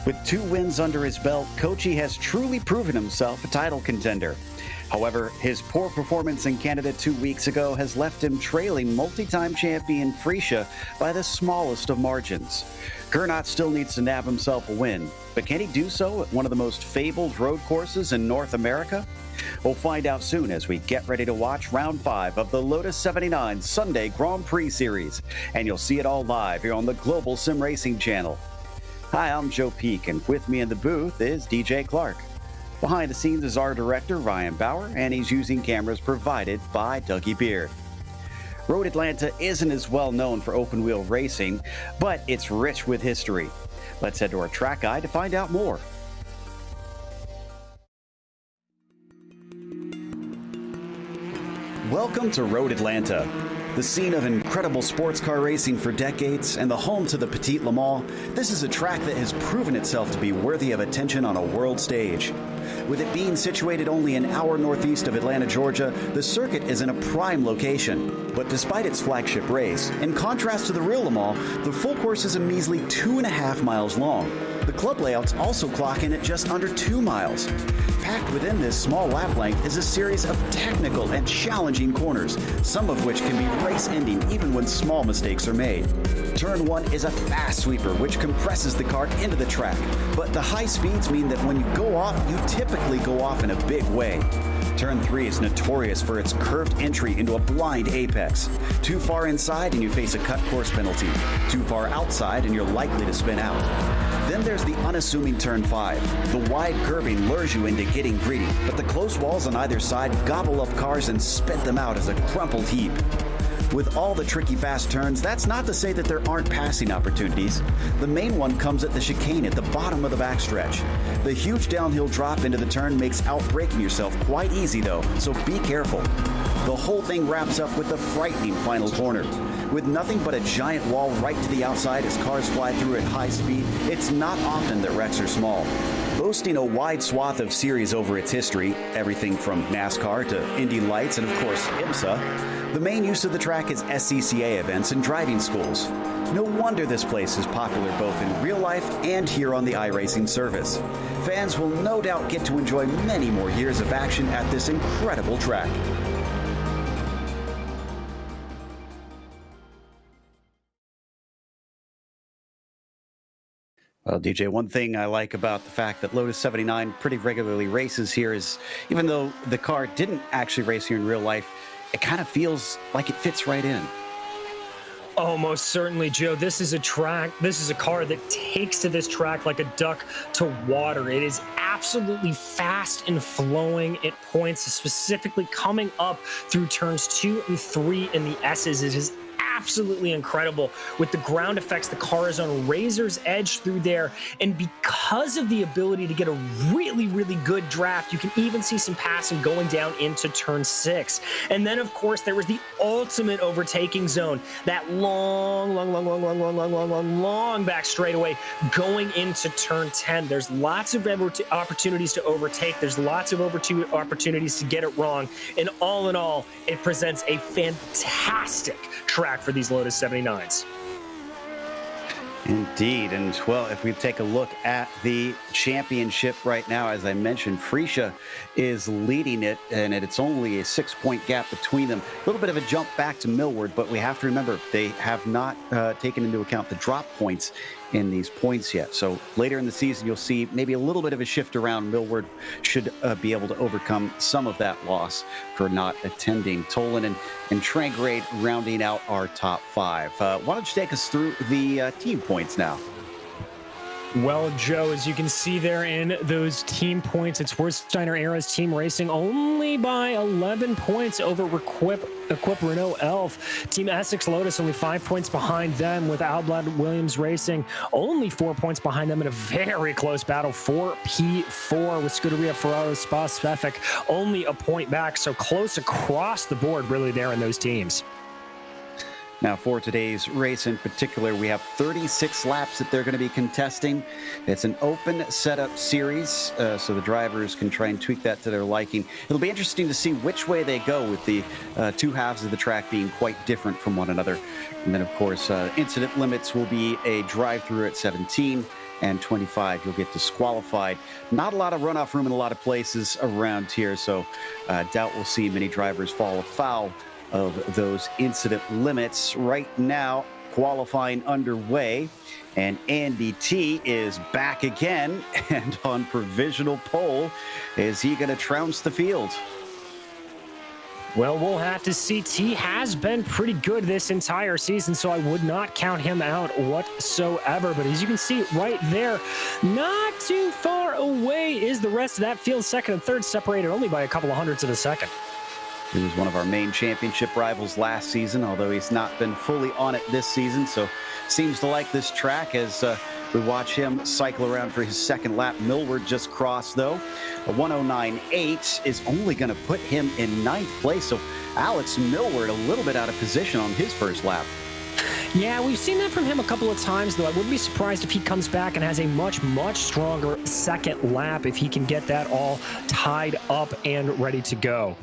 With 2 wins under his belt, Kochi has truly proven himself a title contender. However, his poor performance in Canada 2 weeks ago has left him trailing multi-time champion Prix by the smallest of margins. Gernot still needs to nab himself a win, but can he do so at one of the most fabled road courses in North America? We'll find out soon as we get ready to watch Round 5 of the Lotus 79 Sunday Grand Prix Series, and you'll see it all live here on the Global SimRacing Channel. Hi, I'm Joe Peak, and with me in the booth is DJ Clark. Behind the scenes is our director, Ryan Bauer, and he's using cameras provided by Dougie Beard. Road Atlanta isn't as well known for open-wheel racing, but it's rich with history. Let's head to our track guide to find out more. Welcome to Road Atlanta, the scene of incredible sports car racing for decades and the home to the Petit Le Mans. This is a track that has proven itself to be worthy of attention on a world stage. With it being situated only an hour northeast of Atlanta, Georgia, the circuit is in a prime location. But despite its flagship race, in contrast to the real Le Mans, the full course is a measly 2.5 miles long. The club layouts also clock in at just under 2 miles. Packed within this small lap length is a series of technical and challenging corners, some of which can be race-ending even when small mistakes are made. Turn 1 is a fast sweeper which compresses the car into the track, but the high speeds mean that when you go off, you typically go off in a big way. Turn 3 is notorious for its curved entry into a blind apex. Too far inside and you face a cut course penalty. Too far outside and you're likely to spin out. Then there's the unassuming Turn 5. The wide curbing lures you into getting greedy, but the close walls on either side gobble up cars and spit them out as a crumpled heap. With all the tricky fast turns, that's not to say that there aren't passing opportunities. The main one comes at the chicane at the bottom of the backstretch. The huge downhill drop into the turn makes outbraking yourself quite easy though, so be careful. The whole thing wraps up with the frightening final corner. With nothing but a giant wall right to the outside as cars fly through at high speed, it's not often that wrecks are small. Boasting a wide swath of series over its history, everything from NASCAR to Indy Lights and of course IMSA, the main use of the track is SCCA events and driving schools. No wonder this place is popular both in real life and here on the iRacing service. Fans will no doubt get to enjoy many more years of action at this incredible track. Well, DJ, one thing I like about the fact that Lotus 79 pretty regularly races here is, even though the car didn't actually race here in real life, it kind of feels like it fits right in. Oh, most certainly, Joe. This is a car that takes to this track like a duck to water. It is absolutely fast and flowing at points, specifically coming up through turns 2 and 3 in the S's. It is absolutely incredible. With the ground effects, the car is on a razor's edge through there, and because of the ability to get a really, really good draft, you can even see some passing going down into turn 6. And then, of course, there was the ultimate overtaking zone, that long back straightaway going into turn 10. There's lots of opportunities to overtake. There's lots of opportunities to get it wrong. And all in all, it presents a fantastic track for these Lotus 79s. Indeed, and well, if we take a look at the championship right now, as I mentioned, Prix is leading it, and it's only a 6-point gap between them. A little bit of a jump back to Millward, but we have to remember they have not taken into account the drop points in these points yet. So later in the season, you'll see maybe a little bit of a shift around. Millward should be able to overcome some of that loss for not attending. Tolan and Trangrade rounding out our top 5. Why don't you take us through the team points now? Well, Joe, as you can see there in those team points, it's Wersteiner Era's team racing only by 11 points over Equip Renault Elf. Team Essex Lotus only 5 points behind them, with Alblad Williams Racing only 4 points behind them in a very close battle for P4, with Scuderia Ferrari Spa Specific only a point back. So close across the board really there in those teams. Now, for today's race in particular, we have 36 laps that they're going to be contesting. It's an open setup series, so the drivers can try and tweak that to their liking. It'll be interesting to see which way they go, with the two halves of the track being quite different from one another. And then, of course, incident limits will be a drive-through at 17 and 25, you'll get disqualified. Not a lot of runoff room in a lot of places around here, so doubt we'll see many drivers fall afoul of those incident limits. Right now, qualifying underway, and Andy T is back again and on provisional pole. Is he going to trounce the field? Well, we'll have to see. T has been pretty good this entire season, so I would not count him out whatsoever. But as you can see right there, not too far away is the rest of that field. Second and third separated only by a couple of hundredths of a second. He was one of our main championship rivals last season, although he's not been fully on it this season. So seems to like this track as we watch him cycle around for his second lap. Millward just crossed, though. A 109.8 is only going to put him in ninth place. So Alex Millward a little bit out of position on his first lap. Yeah, we've seen that from him a couple of times, though. I wouldn't be surprised if he comes back and has a much, much stronger second lap if he can get that all tied up and ready to go.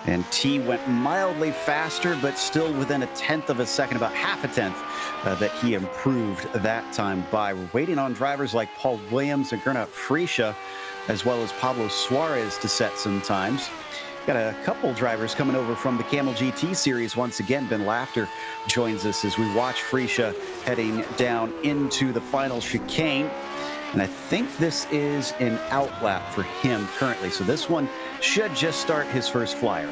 And T went mildly faster, but still within a tenth of a second, about half a tenth, that he improved that time by. We're waiting on drivers like Paul Williams and Gernot Frischa, as well as Pablo Suarez to set some times. Got a couple drivers coming over from the Camel GT series. Once again, Ben Lafter joins us as we watch Frischa heading down into the final chicane. And I think this is an outlap for him currently. So this one should just start his first flyer.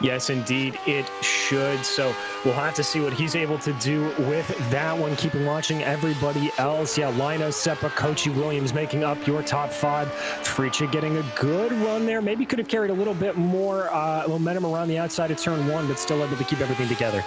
Yes, indeed, it should. So we'll have to see what he's able to do with that one. Keeping watching everybody else. Yeah, Lino, Seppa, Kochi, Williams making up your top five. Frischa getting a good run there. Maybe could have carried a little bit more momentum around the outside of turn one, but still able to keep everything together.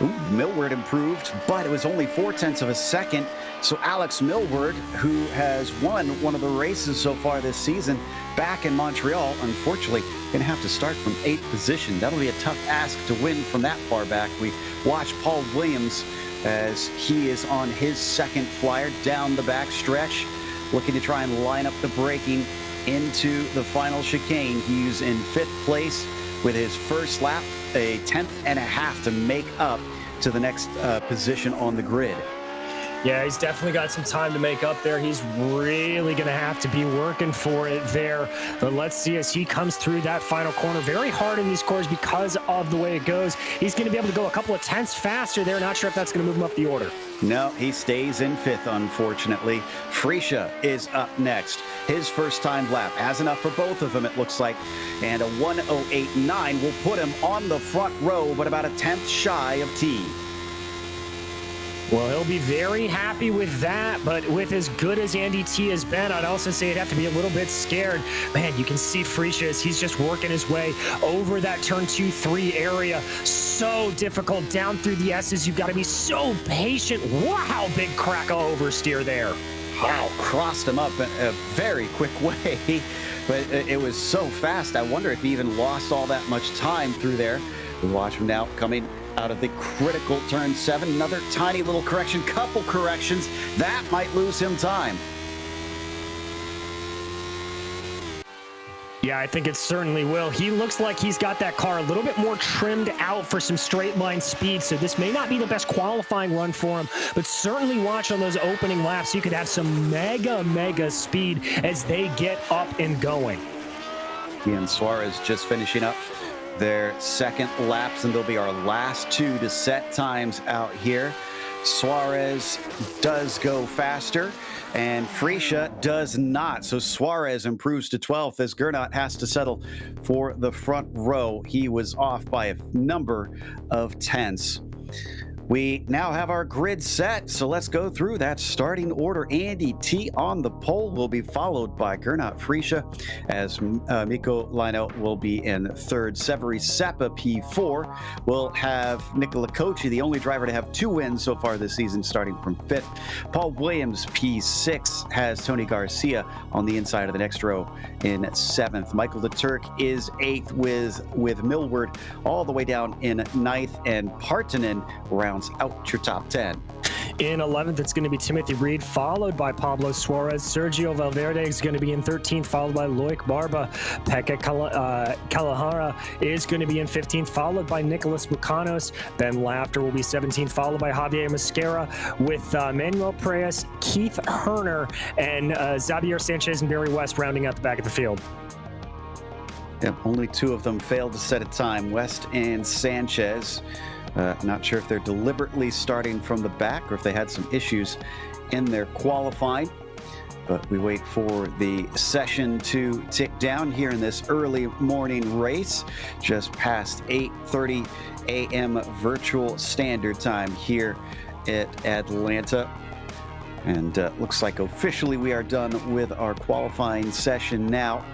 Ooh, Millward improved, but it was only 0.4 of a second. So Alex Millward, who has won one of the races so far this season, back in Montreal, unfortunately, going to have to start from 8th position. That'll be a tough ask to win from that far back. We watch Paul Williams as he is on his second flyer down the back stretch, looking to try and line up the braking into the final chicane. He's in 5th place with his first lap, a 10.5 to make up to the next position on the grid. Yeah, he's definitely got some time to make up there. He's really going to have to be working for it there. But let's see as he comes through that final corner. Very hard in these corners because of the way it goes. He's going to be able to go a couple of tenths faster there. Not sure if that's going to move him up the order. No, he stays in 5th, unfortunately. Frischa is up next. His first time lap has enough for both of them, it looks like. And a 1:08.9 will put him on the front row, but about a tenth shy of T. Well, he'll be very happy with that, but with as good as Andy T has been, I'd also say he'd have to be a little bit scared. Man, you can see Frischa as he's just working his way over that turn 2-3 area. So difficult down through the S's. You've got to be so patient. Wow, big crack of oversteer there. Wow, crossed him up in a very quick way, but it was so fast. I wonder if he even lost all that much time through there. We watch him now coming out of the critical turn 7. Another tiny little correction, couple corrections. That might lose him time. Yeah, I think it certainly will. He looks like he's got that car a little bit more trimmed out for some straight line speed, so this may not be the best qualifying run for him, but certainly watch on those opening laps. You could have some mega speed as they get up and going. He and Suarez just finishing up their second laps, and they'll be our last two to set times out here. Suarez does go faster, and Frischa does not. So Suarez improves to 12th as Gernot has to settle for the front row. He was off by a number of tenths. We now have our grid set, so let's go through that starting order. Andy T on the pole will be followed by Gernot Frischa, as Mikko Lino will be in 3rd. Severi Seppa P4 will have Nicola Kochi, the only driver to have 2 wins so far this season, starting from 5th. Paul Williams P6 has Tony Garcia on the inside of the next row in 7th. Michael the Turk is 8th with Millward all the way down in 9th, and Partanen rounds out your top 10. In 11th, it's going to be Timothy Reed, followed by Pablo Suarez. Sergio Valverde is going to be in 13th, followed by Loic Barba. Pekka Kalahara is going to be in 15th, followed by Nicolas Mucanos. Ben Lafter will be 17th, followed by Javier Mosquera, with Manuel Preyes, Keith Herner, and Xavier Sanchez and Barry West rounding out the back of the field. Yep, only two of them failed to set a time, West and Sanchez. Not sure if they're deliberately starting from the back or if they had some issues in their qualifying. But we wait for the session to tick down here in this early morning race, just past 8:30 a.m. virtual standard time here at Atlanta. And looks like officially we are done with our qualifying session now.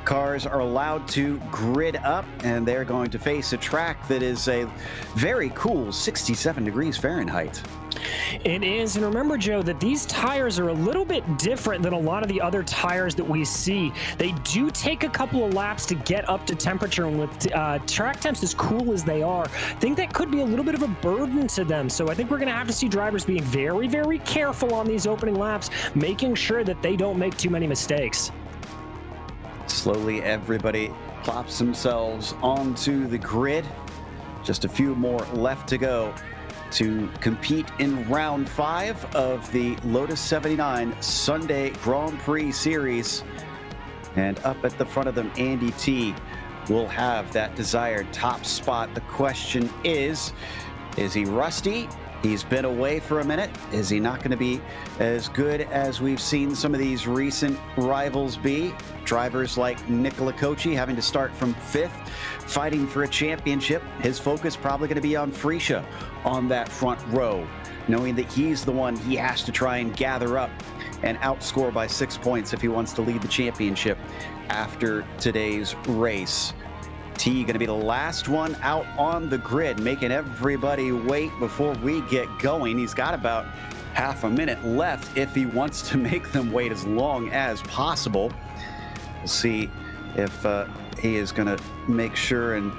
Cars are allowed to grid up, and they're going to face a track that is a very cool 67 degrees Fahrenheit. It is, and remember, Joe, that these tires are a little bit different than a lot of the other tires that we see. They do take a couple of laps to get up to temperature, and with track temps as cool as they are, I think that could be a little bit of a burden to them. So I think we're going to have to see drivers being very, very careful on these opening laps, making sure that they don't make too many mistakes. Slowly, everybody plops themselves onto the grid. Just a few more left to go to compete in round 5 of the Lotus 79 Sunday Grand Prix Series. And up at the front of them, Andy T will have that desired top spot. The question is he rusty? He's been away for a minute. Is he not going to be as good as we've seen some of these recent rivals be? Drivers like Nicola Kochi having to start from 5th, fighting for a championship. His focus probably going to be on Frecia on that front row, knowing that he's the one he has to try and gather up and outscore by 6 points if he wants to lead the championship after today's race. T going to be the last one out on the grid, making everybody wait before we get going. He's got about half a minute left if he wants to make them wait as long as possible. We'll see if he is going to make sure and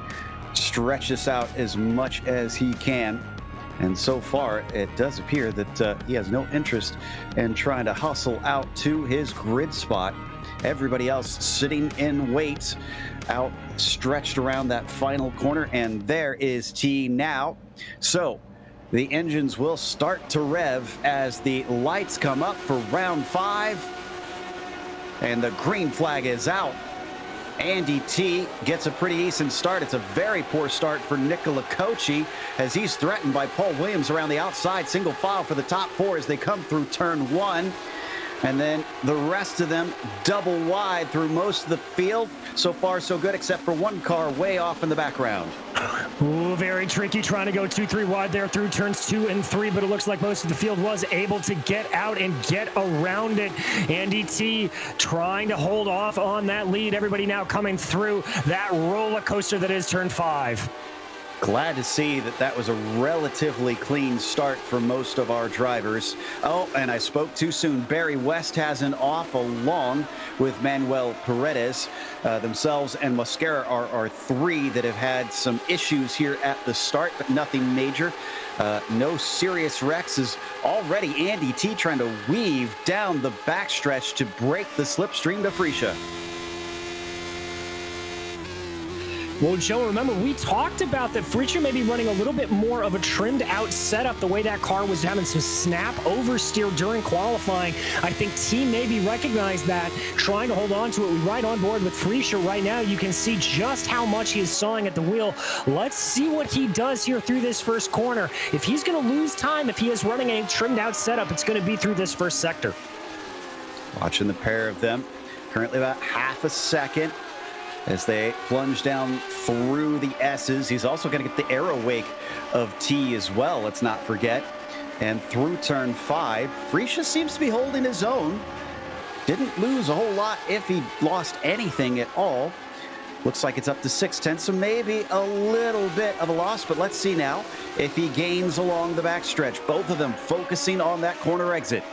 stretch this out as much as he can. And so far, it does appear that he has no interest in trying to hustle out to his grid spot. Everybody else sitting in wait, out stretched around that final corner, and there is T now. So the engines will start to rev as the lights come up for round 5, and the green flag is out. Andy T gets a pretty decent start. It's a very poor start for Nicola Kochi as he's threatened by Paul Williams around the outside. Single file for the top 4 as they come through turn 1. And then the rest of them double wide through most of the field. So far, so good, except for one car way off in the background. Ooh, very tricky trying to go 2-3 wide there through turns 2 and 3, but it looks like most of the field was able to get out and get around it. Andy T trying to hold off on that lead. Everybody now coming through that roller coaster that is turn 5. Glad to see that that was a relatively clean start for most of our drivers. Oh, and I spoke too soon. Barry West has an off along with Manuel Paredes. Themselves and Mosquera are 3 that have had some issues here at the start, but nothing major. No serious wrecks. Is already Andy T trying to weave down the backstretch to break the slipstream to Frecia. Well, Joe, remember, we talked about that Frecia may be running a little bit more of a trimmed out setup, the way that car was having some snap oversteer during qualifying. I think T maybe recognized that, trying to hold on to it. We're right on board with Frecia right now. You can see just how much he is sawing at the wheel. Let's see what he does here through this first corner. If he's going to lose time, if he is running a trimmed out setup, it's going to be through this first sector. Watching the pair of them, currently about half a second as they plunge down through the S's. He's also going to get the aero wake of T as well, let's not forget. And through turn 5, Frecia seems to be holding his own. Didn't lose a whole lot if he lost anything at all. Looks like it's up to 6/10, so maybe a little bit of a loss, but let's see now if he gains along the backstretch. Both of them focusing on that corner exit.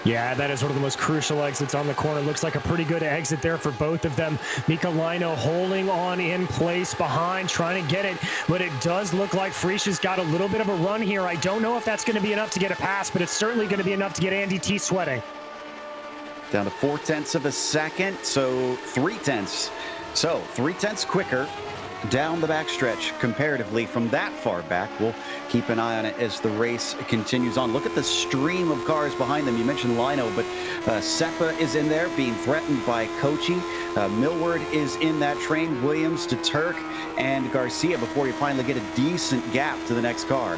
Yeah, that is one of the most crucial exits on the corner. Looks like a pretty good exit there for both of them. Michelin holding on in place behind, trying to get it, but it does look like Frisch's got a little bit of a run here. I don't know if that's going to be enough to get a pass, but it's certainly going to be enough to get Andy T sweating. Down to 0.4 of a second, so 0.3. So 0.3 quicker down the backstretch comparatively from that far back. We'll keep an eye on it as the race continues on. Look at the stream of cars behind them. You mentioned Lino, but Seppa is in there being threatened by Kochi. Millward is in that train. Williams to Turk and Garcia before you finally get a decent gap to the next car.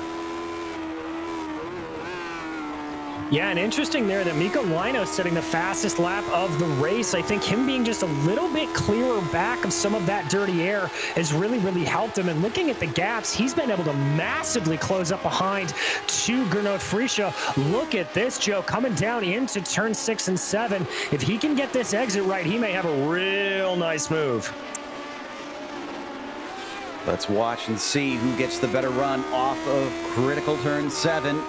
Yeah, and interesting there that Miko Lino setting the fastest lap of the race. I think him being just a little bit clearer back of some of that dirty air has really, really helped him. And looking at the gaps, he's been able to massively close up behind to Gernot Frische. Look at this, Joe, coming down into turn 6 and 7. If he can get this exit right, he may have a real nice move. Let's watch and see who gets the better run off of critical turn 7.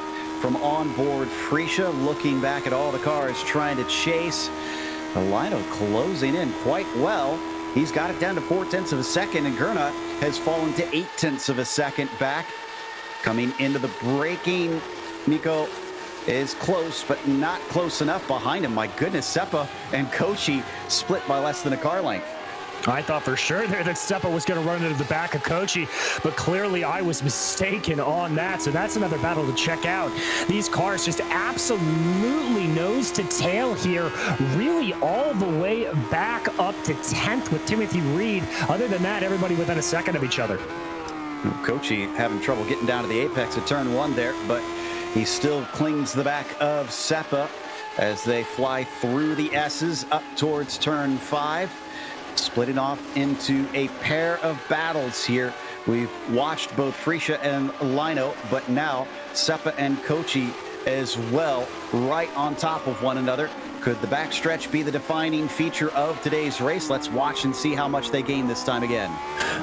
From on board, Frische looking back at all the cars, trying to chase. Lino closing in quite well. He's got it down to 0.4 of a second, and Gernot has fallen to 0.8 of a second back. Coming into the braking, Miko is close, but not close enough behind him. My goodness, Seppa and Kochi split by less than a car length. I thought for sure there that Seppa was going to run into the back of Kochi, but clearly I was mistaken on that. So that's another battle to check out. These cars just absolutely nose to tail here, really all the way back up to 10th with Timothy Reed. Other than that, everybody within a second of each other. Kochi having trouble getting down to the apex of turn 1 there, but he still clings to the back of Seppa as they fly through the S's up towards turn 5. Splitting off into a pair of battles here. We've watched both Frische and Lino, but now Seppa and Kochi as well, right on top of one another. Could the backstretch be the defining feature of today's race? Let's watch and see how much they gain this time again.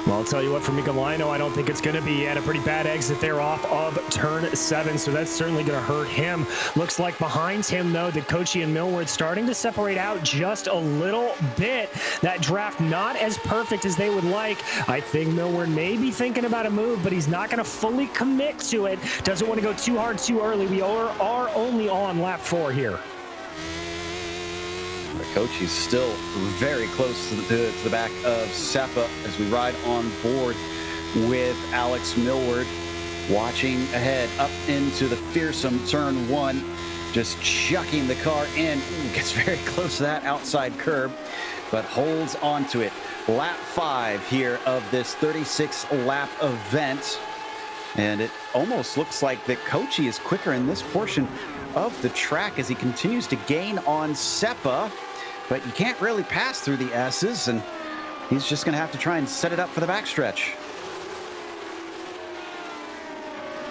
Well, I'll tell you what, for Mika Lino, I don't think it's going to be. He had a pretty bad exit there off of turn 7, so that's certainly going to hurt him. Looks like behind him, though, that Kochi and Millward starting to separate out just a little bit. That draft not as perfect as they would like. I think Millward may be thinking about a move, but he's not going to fully commit to it. Doesn't want to go too hard too early. We are only on lap 4 here. Kochi's still very close to the back of Seppa as we ride on board with Alex Millward. Watching ahead up into the fearsome turn 1, just chucking the car in. Gets very close to that outside curb, but holds onto it. Lap 5 here of this 36-lap event. And it almost looks like that Kochi is quicker in this portion of the track as he continues to gain on Seppa. But you can't really pass through the S's, and he's just going to have to try and set it up for the backstretch.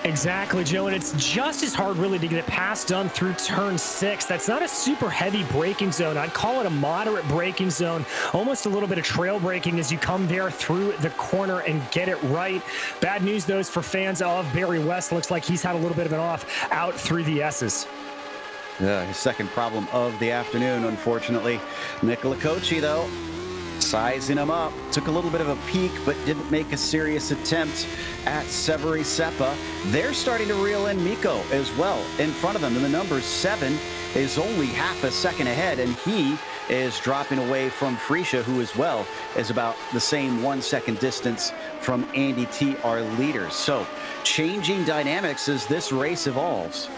Exactly, Joe, and it's just as hard really to get a pass done through turn 6. That's not a super heavy braking zone. I'd call it a moderate braking zone, almost a little bit of trail braking as you come there through the corner and get it right. Bad news, though, is for fans of Barry West. Looks like he's had a little bit of an off out through the S's. His second problem of the afternoon, unfortunately. Nicola Kochi, though, sizing him up. Took a little bit of a peek, but didn't make a serious attempt at Severi Seppa. They're starting to reel in Miko as well in front of them. And the number 7 is only half a second ahead, and he is dropping away from Frische, who as well is about the same 1 second distance from Andy T, our leader. So changing dynamics as this race evolves.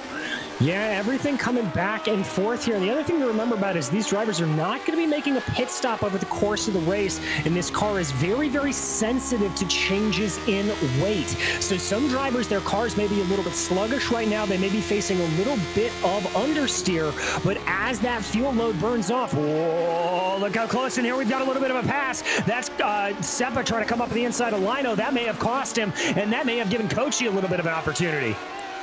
Yeah, everything coming back and forth here. And the other thing to remember about is these drivers are not going to be making a pit stop over the course of the race. And this car is very, very sensitive to changes in weight. So some drivers, their cars may be a little bit sluggish right now. They may be facing a little bit of understeer. But as that fuel load burns off, whoa, look how close in here. We've got a little bit of a pass. That's Seppa trying to come up the inside of Lino. That may have cost him, and that may have given Kochi a little bit of an opportunity.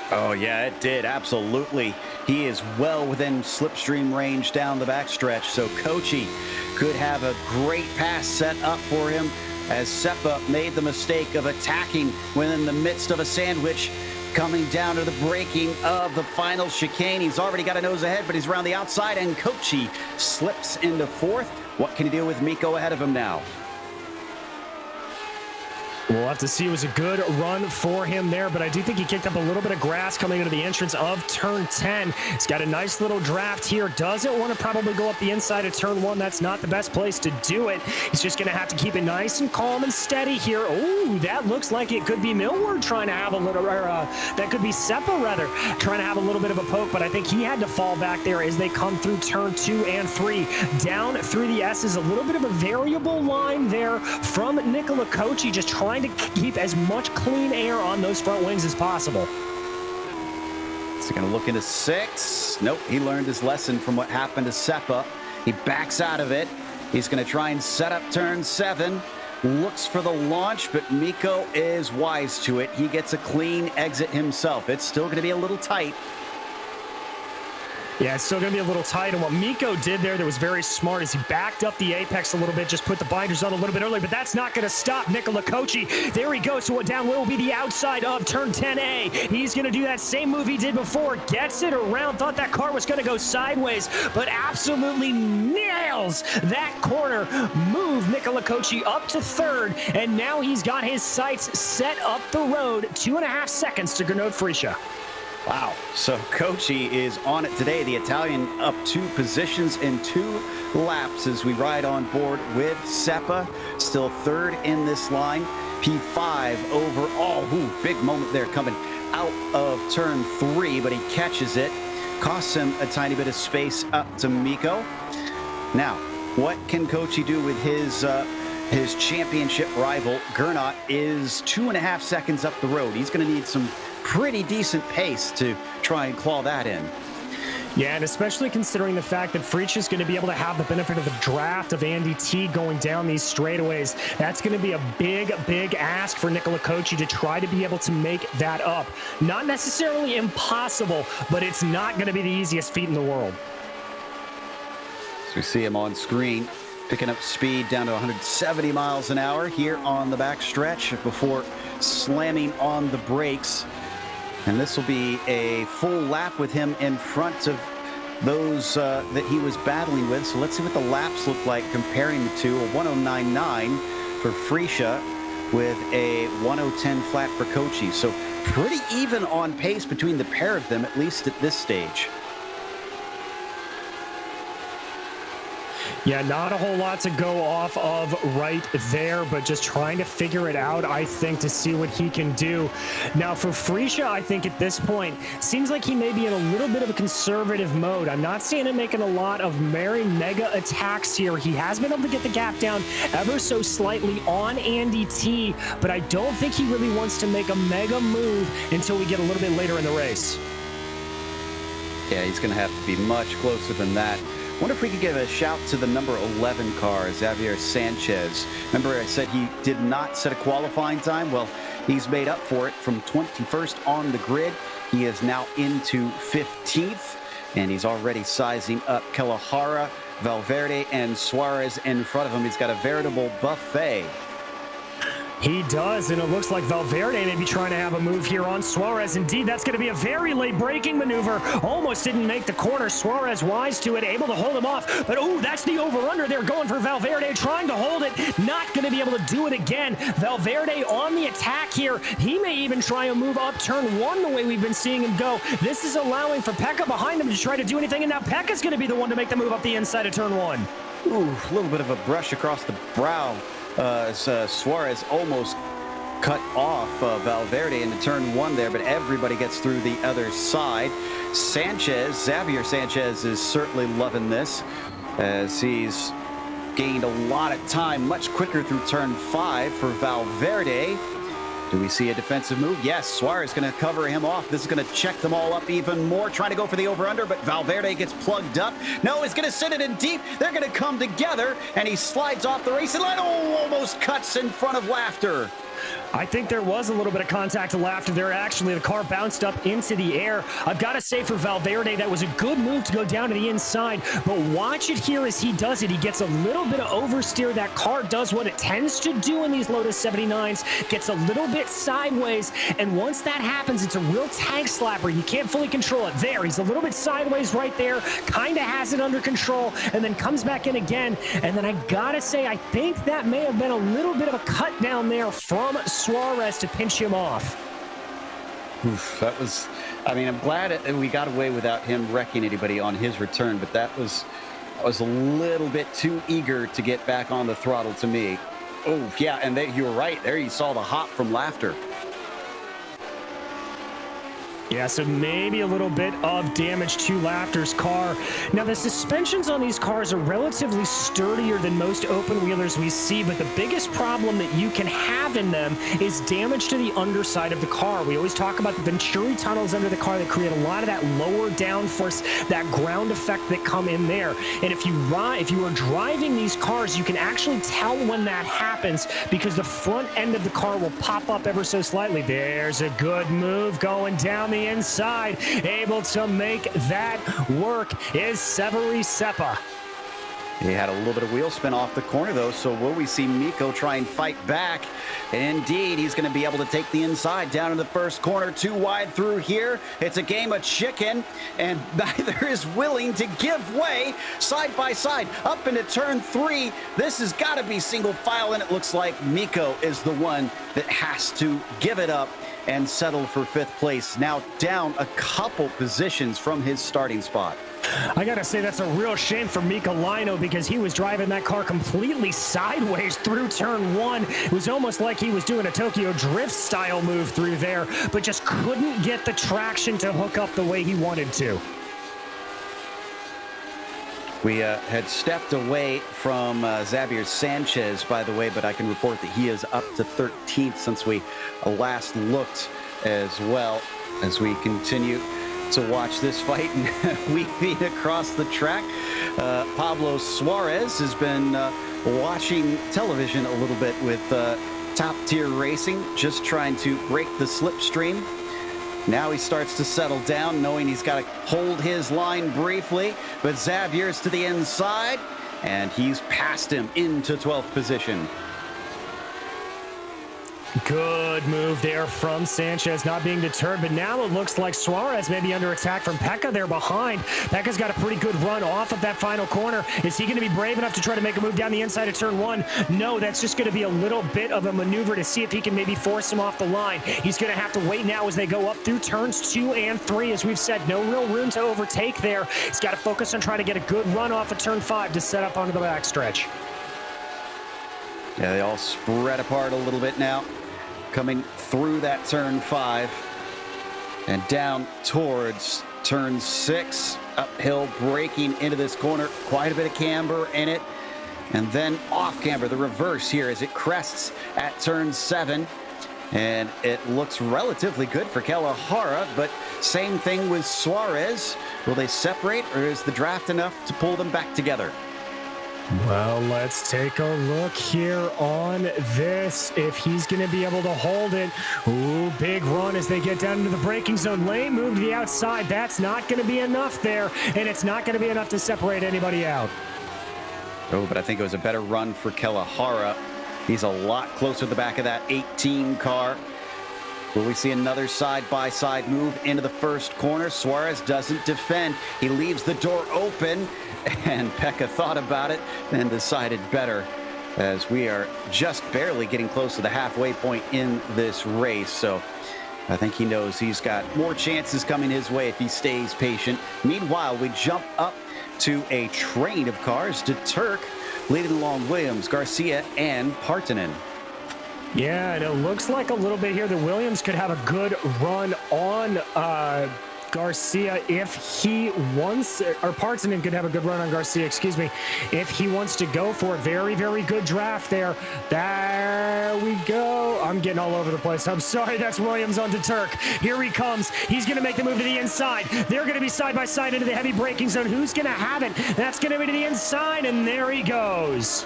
Oh, yeah, it did. Absolutely. He is well within slipstream range down the backstretch, so Kochi could have a great pass set up for him as Seppa made the mistake of attacking when in the midst of a sandwich. coming down to the braking of the final chicane. He's already got a nose ahead, but he's around the outside, and Kochi slips into fourth. What can he do with Mikko ahead of him now? We'll have to see. It was a good run for him there, but I do think he kicked up a little bit of grass coming into the entrance of turn 10. He's got a nice little draft here. Doesn't want to probably go up the inside of turn 1. That's not the best place to do it. He's just going to have to keep it nice and calm and steady here. Oh, that looks like it could be Millward trying to have a little, that could be Seppa rather, trying to have a little bit of a poke, but I think he had to fall back there as they come through turn 2 and 3. Down through the S's, a little bit of a variable line there from Nicola Kochi, just trying to keep as much clean air on those front wings as possible. So going to look into 6. Nope, he learned his lesson from what happened to Seppa. He backs out of it. He's going to try and set up turn 7. Looks for the launch, but Mikko is wise to it. He gets a clean exit himself. It's still going to be a little tight. Yeah, it's still going to be a little tight, and what Mikko did there that was very smart is he backed up the apex a little bit, just put the binders on a little bit early, but that's not going to stop Nicola Kochi. There he goes, so what down will be the outside of turn 10A. He's going to do that same move he did before, gets it around, thought that car was going to go sideways, but absolutely nails that corner move. Nicola Kochi up to third, and now he's got his sights set up the road. 2.5 seconds to Gernot Frischa. Wow, so Kochi is on it today. The Italian up 2 positions in 2 laps as we ride on board with Seppa. Still third in this line. P5 overall. Ooh, big moment there coming out of turn 3, but he catches it. Costs him a tiny bit of space up to Mikko. Now, what can Kochi do with his championship rival? Gernot is 2.5 seconds up the road. He's going to need some pretty decent pace to try and claw that in. Yeah, and especially considering the fact that Frischa is going to be able to have the benefit of the draft of Andy T going down these straightaways. That's going to be a big, big ask for Nicola Kochi to try to be able to make that up. Not necessarily impossible, but it's not going to be the easiest feat in the world. So we see him on screen, picking up speed down to 170 miles an hour here on the backstretch before slamming on the brakes. And this will be a full lap with him in front of those that he was battling with. So let's see what the laps look like comparing the two. A 109.9 for Frischa with a 1:10 flat for Kochi. So pretty even on pace between the pair of them, at least at this stage. Yeah, not a whole lot to go off of right there, but just trying to figure it out, I think, to see what he can do. Now, for Frischa, I think at this point, seems like he may be in a little bit of a conservative mode. I'm not seeing him making a lot of very mega attacks here. He has been able to get the gap down ever so slightly on Andy T, but I don't think he really wants to make a mega move until we get a little bit later in the race. Yeah, he's going to have to be much closer than that. Wonder if we could give a shout to the number 11 car, Xavier Sanchez. Remember I said he did not set a qualifying time? Well, he's made up for it from 21st on the grid. He is now into 15th, and he's already sizing up Kalahara, Valverde, and Suarez in front of him. He's got a veritable buffet. He does, and it looks like Valverde may be trying to have a move here on Suarez. Indeed, that's going to be a very late braking maneuver. Almost didn't make the corner. Suarez wise to it, able to hold him off. But, oh, that's the over-under. They're going for Valverde, trying to hold it. Not going to be able to do it again. Valverde on the attack here. He may even try a move up turn 1 the way we've been seeing him go. This is allowing for Pekka behind him to try to do anything, and now Pekka's going to be the one to make the move up the inside of turn 1. Ooh, a little bit of a brush across the brow. Suarez almost cut off Valverde into turn 1 there, but everybody gets through the other side. Xavier Sanchez is certainly loving this as he's gained a lot of time, much quicker through turn 5 for Valverde. Do we see a defensive move? Yes, Suarez going to cover him off. This is going to check them all up even more, trying to go for the over-under, but Valverde gets plugged up. No, he's going to send it in deep. They're going to come together, and he slides off the racing line. Oh, almost cuts in front of Laughter. I think there was a little bit of contact after there. Actually, the car bounced up into the air. I've got to say for Valverde, that was a good move to go down to the inside, but watch it here as he does it. He gets a little bit of oversteer. That car does what it tends to do in these Lotus 79s, gets a little bit sideways, and once that happens, it's a real tag slapper. You can't fully control it. There, he's a little bit sideways right there, kind of has it under control, and then comes back in again, and then I gotta say, I think that may have been a little bit of a cut down there from Suarez to pinch him off. Oof, that was, I mean, I'm glad we got away without him wrecking anybody on his return, but that was a little bit too eager to get back on the throttle to me. Oh, yeah, and you were right. There you saw the hop from Laughter. Yeah, so maybe a little bit of damage to Laughter's car. Now, the suspensions on these cars are relatively sturdier than most open-wheelers we see, but the biggest problem that you can have in them is damage to the underside of the car. We always talk about the Venturi tunnels under the car that create a lot of that lower downforce, that ground effect that come in there. And if you are driving these cars, you can actually tell when that happens because the front end of the car will pop up ever so slightly. There's a good move going down the inside. Able to make that work is Severi Seppa. He had a little bit of wheel spin off the corner, though, so will we see Miko try and fight back? Indeed, he's going to be able to take the inside down in the first corner, too wide through here. It's a game of chicken, and neither is willing to give way. Side by side, up into turn 3. This has got to be single file, and it looks like Miko is the one that has to give it up and settle for 5th place. Now down a couple positions from his starting spot. I gotta say, that's a real shame for Mika Lino because he was driving that car completely sideways through turn 1. It was almost like he was doing a Tokyo Drift style move through there, but just couldn't get the traction to hook up the way he wanted to. We had stepped away from Xavier Sanchez, by the way, but I can report that he is up to 13th since we last looked as well, as we continue to watch this fight and weaving across the track. Pablo Suarez has been watching television a little bit with Top Tier Racing, just trying to break the slipstream. Now he starts to settle down, knowing he's got to hold his line briefly, but Xavier's to the inside, and he's passed him into 12th position. Good move there from Sanchez, not being deterred, but now it looks like Suarez may be under attack from Pekka there behind. Pekka's got a pretty good run off of that final corner. Is he going to be brave enough to try to make a move down the inside of turn 1? No, that's just going to be a little bit of a maneuver to see if he can maybe force him off the line. He's going to have to wait now as they go up through turns 2 and 3. As we've said, no real room to overtake there. He's got to focus on trying to get a good run off of turn 5 to set up onto the backstretch. Yeah, they all spread apart a little bit now. Coming through that turn 5 and down towards turn 6. Uphill, braking into this corner. Quite a bit of camber in it. And then off camber, the reverse here as it crests at turn 7. And it looks relatively good for Kalahara, but same thing with Suarez. Will they separate, or is the draft enough to pull them back together? Well, let's take a look here on this. If he's going to be able to hold it. Ooh, big run as they get down into the braking zone. Lane move to the outside. That's not going to be enough there, and it's not going to be enough to separate anybody out. Oh, but I think it was a better run for Kalahara. He's a lot closer to the back of that 18 car. Will we see another side-by-side move into the first corner? Suarez doesn't defend. He leaves the door open, and Pekka thought about it and decided better, as we are just barely getting close to the halfway point in this race. So I think he knows he's got more chances coming his way if he stays patient. Meanwhile, we jump up to a train of cars to Turk, leading along Williams, Garcia, and Partanen. Yeah, and it looks like a little bit here that Williams could have a good run on Garcia if he wants, or Partanen could have a good run on Garcia, excuse me, if he wants to go for a very, very good draft there. There we go. I'm getting all over the place. I'm sorry, that's Williams onto Turk. Here he comes. He's going to make the move to the inside. They're going to be side by side into the heavy braking zone. Who's going to have it? That's going to be to the inside, and there he goes.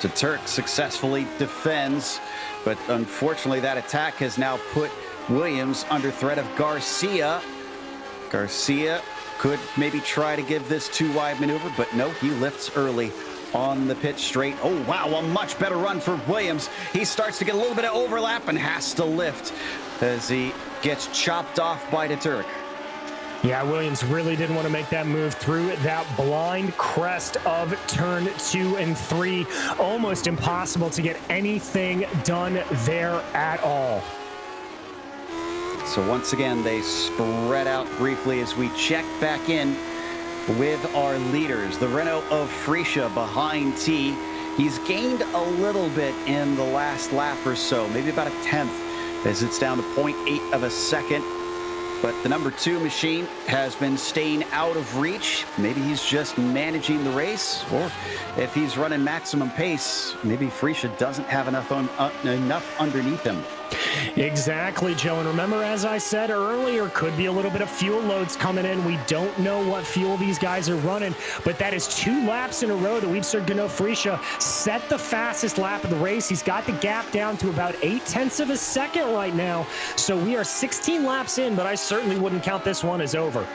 Turk successfully defends, but unfortunately that attack has now put Williams under threat of Garcia. Garcia could maybe try to give this too wide maneuver, but no, he lifts early on the pit straight. Oh, wow, a much better run for Williams. He starts to get a little bit of overlap and has to lift as he gets chopped off by Turk. Yeah, Williams really didn't want to make that move through that blind crest of turn 2 and 3. Almost impossible to get anything done there at all. So once again, they spread out briefly as we check back in with our leaders. The Renault of Freesia behind T. He's gained a little bit in the last lap or so, maybe about a tenth, as it's down to 0.8 of a second. But the number 2 machine has been staying out of reach. Maybe he's just managing the race, or if he's running maximum pace, maybe Freesia doesn't have enough underneath him. Exactly, Joe. And remember, as I said earlier, could be a little bit of fuel loads coming in. We don't know what fuel these guys are running, but that is 2 laps in a row that we've seen Gano Freesia set the fastest lap of the race. He's got the gap down to about 0.8 of a second right now. So we are 16 laps in, but I certainly wouldn't count this one as over.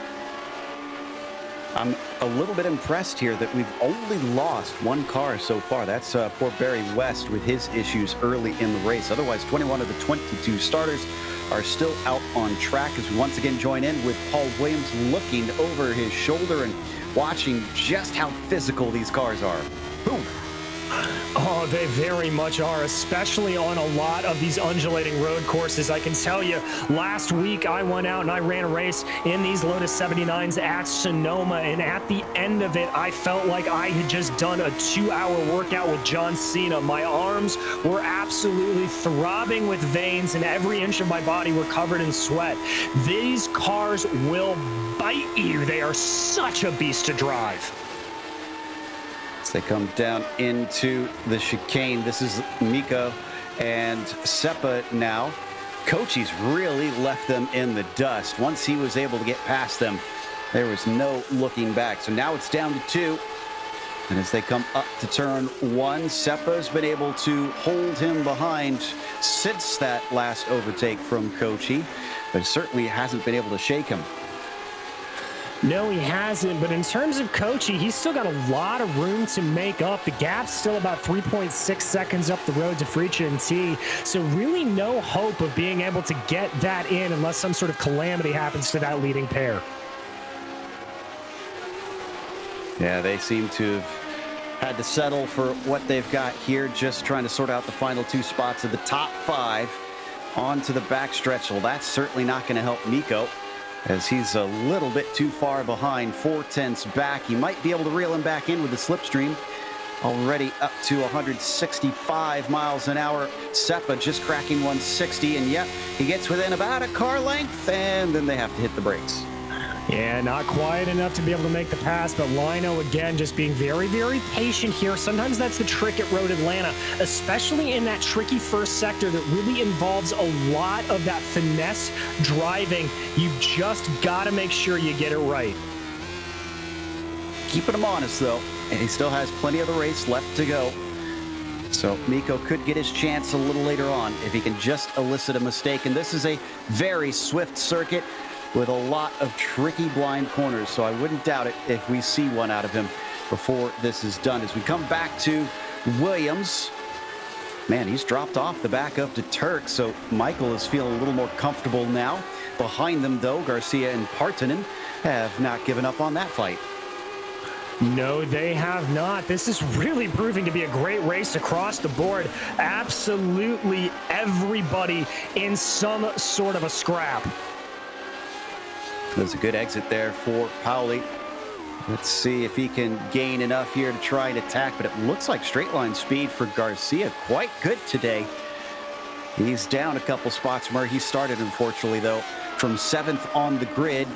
I'm a little bit impressed here that we've only lost 1 car so far. That's poor Barry West with his issues early in the race. Otherwise, 21 of the 22 starters are still out on track as we once again join in with Paul Williams looking over his shoulder and watching just how physical these cars are. Boom. Oh, they very much are, especially on a lot of these undulating road courses. I can tell you, last week I went out and I ran a race in these Lotus 79s at Sonoma, and at the end of it, I felt like I had just done a 2-hour workout with John Cena. My arms were absolutely throbbing with veins, and every inch of my body were covered in sweat. These cars will bite you. They are such a beast to drive. They come down into the chicane. This is Miko and Seppa now. Kochi's really left them in the dust. Once he was able to get past them, there was no looking back. So now it's down to 2. And as they come up to turn 1, Seppa's been able to hold him behind since that last overtake from Kochi, but certainly hasn't been able to shake him. No, he hasn't, but in terms of Kochi, he's still got a lot of room to make up. The gap's still about 3.6 seconds up the road to Freesia and T, so really no hope of being able to get that in unless some sort of calamity happens to that leading pair. Yeah, they seem to have had to settle for what they've got here, just trying to sort out the final 2 spots of the top 5 onto the backstretch. Well, that's certainly not going to help Miko, as he's a little bit too far behind, 4/10 back. He might be able to reel him back in with the slipstream. Already up to 165 miles an hour. Seppa just cracking 160, and yep, he gets within about a car length, and then they have to hit the brakes. Yeah, not quite enough to be able to make the pass, but Lino, again, just being very, very patient here. Sometimes that's the trick at Road Atlanta, especially in that tricky first sector that really involves a lot of that finesse driving. You just got to make sure you get it right. Keeping him honest, though, and he still has plenty of the race left to go. So Miko could get his chance a little later on if he can just elicit a mistake. And this is a very swift circuit with a lot of tricky blind corners, so I wouldn't doubt it if we see one out of him before this is done. As we come back to Williams, man, he's dropped off the back of Turk, so Michael is feeling a little more comfortable now. Behind them, though, Garcia and Partanen have not given up on that fight. No, they have not. This is really proving to be a great race across the board. Absolutely everybody in some sort of a scrap. There's a good exit there for Pauli. Let's see if he can gain enough here to try and attack, but it looks like straight line speed for Garcia quite good today. He's down a couple spots from where he started, unfortunately, though, from 7th on the grid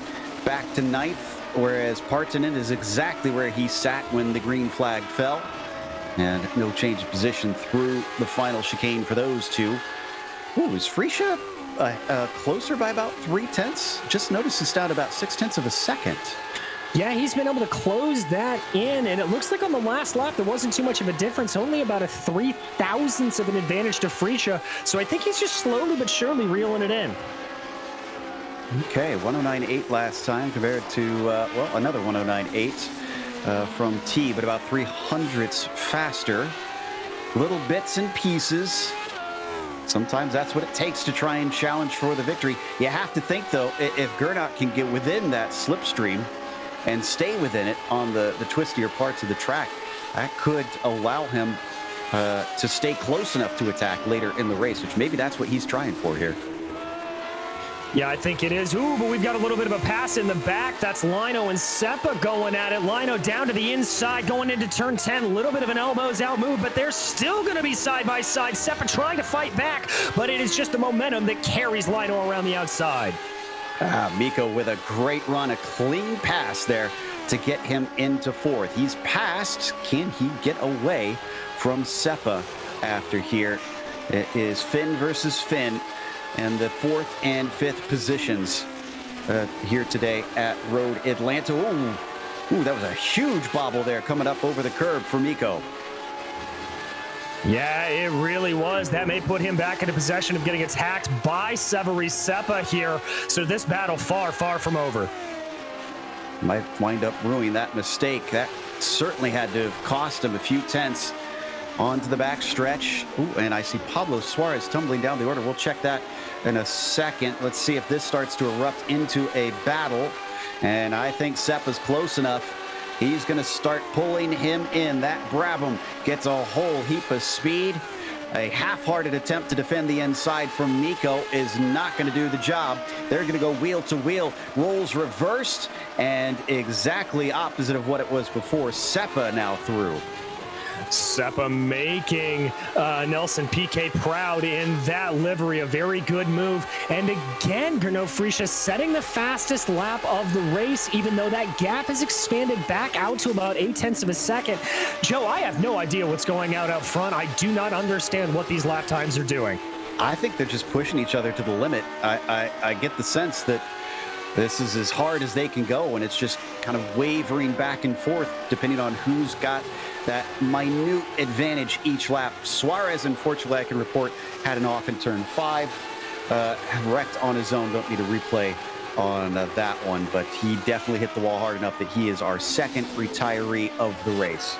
back to 9th, whereas Partanen is exactly where he sat when the green flag fell. And no change of position through the final chicane for those two. Ooh, is Freesia closer by about 3/10? Just noticed it's down about 6/10 of a second. Yeah, he's been able to close that in, and it looks like on the last lap there wasn't too much of a difference, only about a 3/1000th of an advantage to Freesia. So I think he's just slowly but surely reeling it in. Okay, 109.8 last time compared to, well, another 109.8 from T, but about 300ths faster. Little bits and pieces. Sometimes that's what it takes to try and challenge for the victory. You have to think, though, if Gernot can get within that slipstream and stay within it on the twistier parts of the track, that could allow him to stay close enough to attack later in the race, which maybe that's what he's trying for here. Yeah, I think it is. Ooh, but we've got a little bit of a pass in the back. That's Lino and Seppa going at it. Lino down to the inside, going into turn 10. A little bit of an elbows out move, but they're still going to be side by side. Seppa trying to fight back, but it is just the momentum that carries Lino around the outside. Mikko with a great run, a clean pass there to get him into fourth. He's passed. Can he get away from Seppa after here? It is Finn versus Finn. And the fourth and fifth positions here today at Road Atlanta. Ooh, that was a huge bobble there coming up over the curb for Mikko. Yeah, it really was. That may put him back into possession of getting attacked by Severi Seppa here. So this battle far, far from over. Might wind up ruining that mistake. That certainly had to have cost him a few tenths onto the back stretch. Ooh, and I see Pablo Suarez tumbling down the order. We'll check that in a second. Let's see if this starts to erupt into a battle. And I think Seppa's close enough. He's going to start pulling him in. That Brabham gets a whole heap of speed. A half-hearted attempt to defend the inside from Mikko is not going to do the job. They're going to go wheel to wheel. Roles reversed and exactly opposite of what it was before. Seppa now through. Seppa making Nelson Piquet proud in that livery. A very good move. And again, Gernot Freesia setting the fastest lap of the race, even though that gap has expanded back out to about 0.8 of a second. Joe, I have no idea what's going out front. I do not understand what these lap times are doing. I think they're just pushing each other to the limit. I get the sense that this is as hard as they can go, and it's just kind of wavering back and forth depending on who's got that minute advantage each lap. Suarez, unfortunately, I can report, had an off in turn 5. Wrecked on his own. Don't need a replay on that one, but he definitely hit the wall hard enough that he is our second retiree of the race.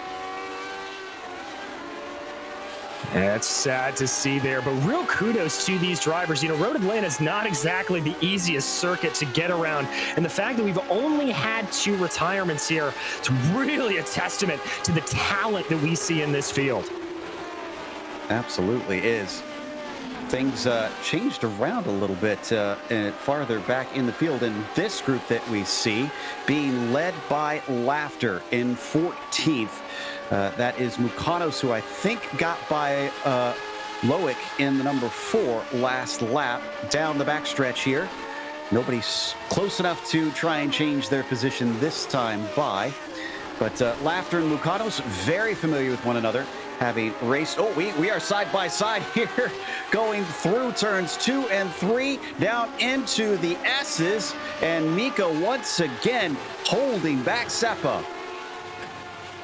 That's sad to see there, but real kudos to these drivers. You know, Road Atlanta is not exactly the easiest circuit to get around, and the fact that we've only had 2 retirements here, it's really a testament to the talent that we see in this field. Absolutely is. Things changed around a little bit farther back in the field, and this group that we see being led by Laughter in 14th. That is Mukanos, who I think got by Loic in the number 4 last lap down the backstretch here. Nobody's close enough to try and change their position this time by. But Laughter and Mukanos very familiar with one another, having raced. Oh, we are side by side here, going through turns 2 and 3, down into the S's. And Mikko once again holding back Seppa.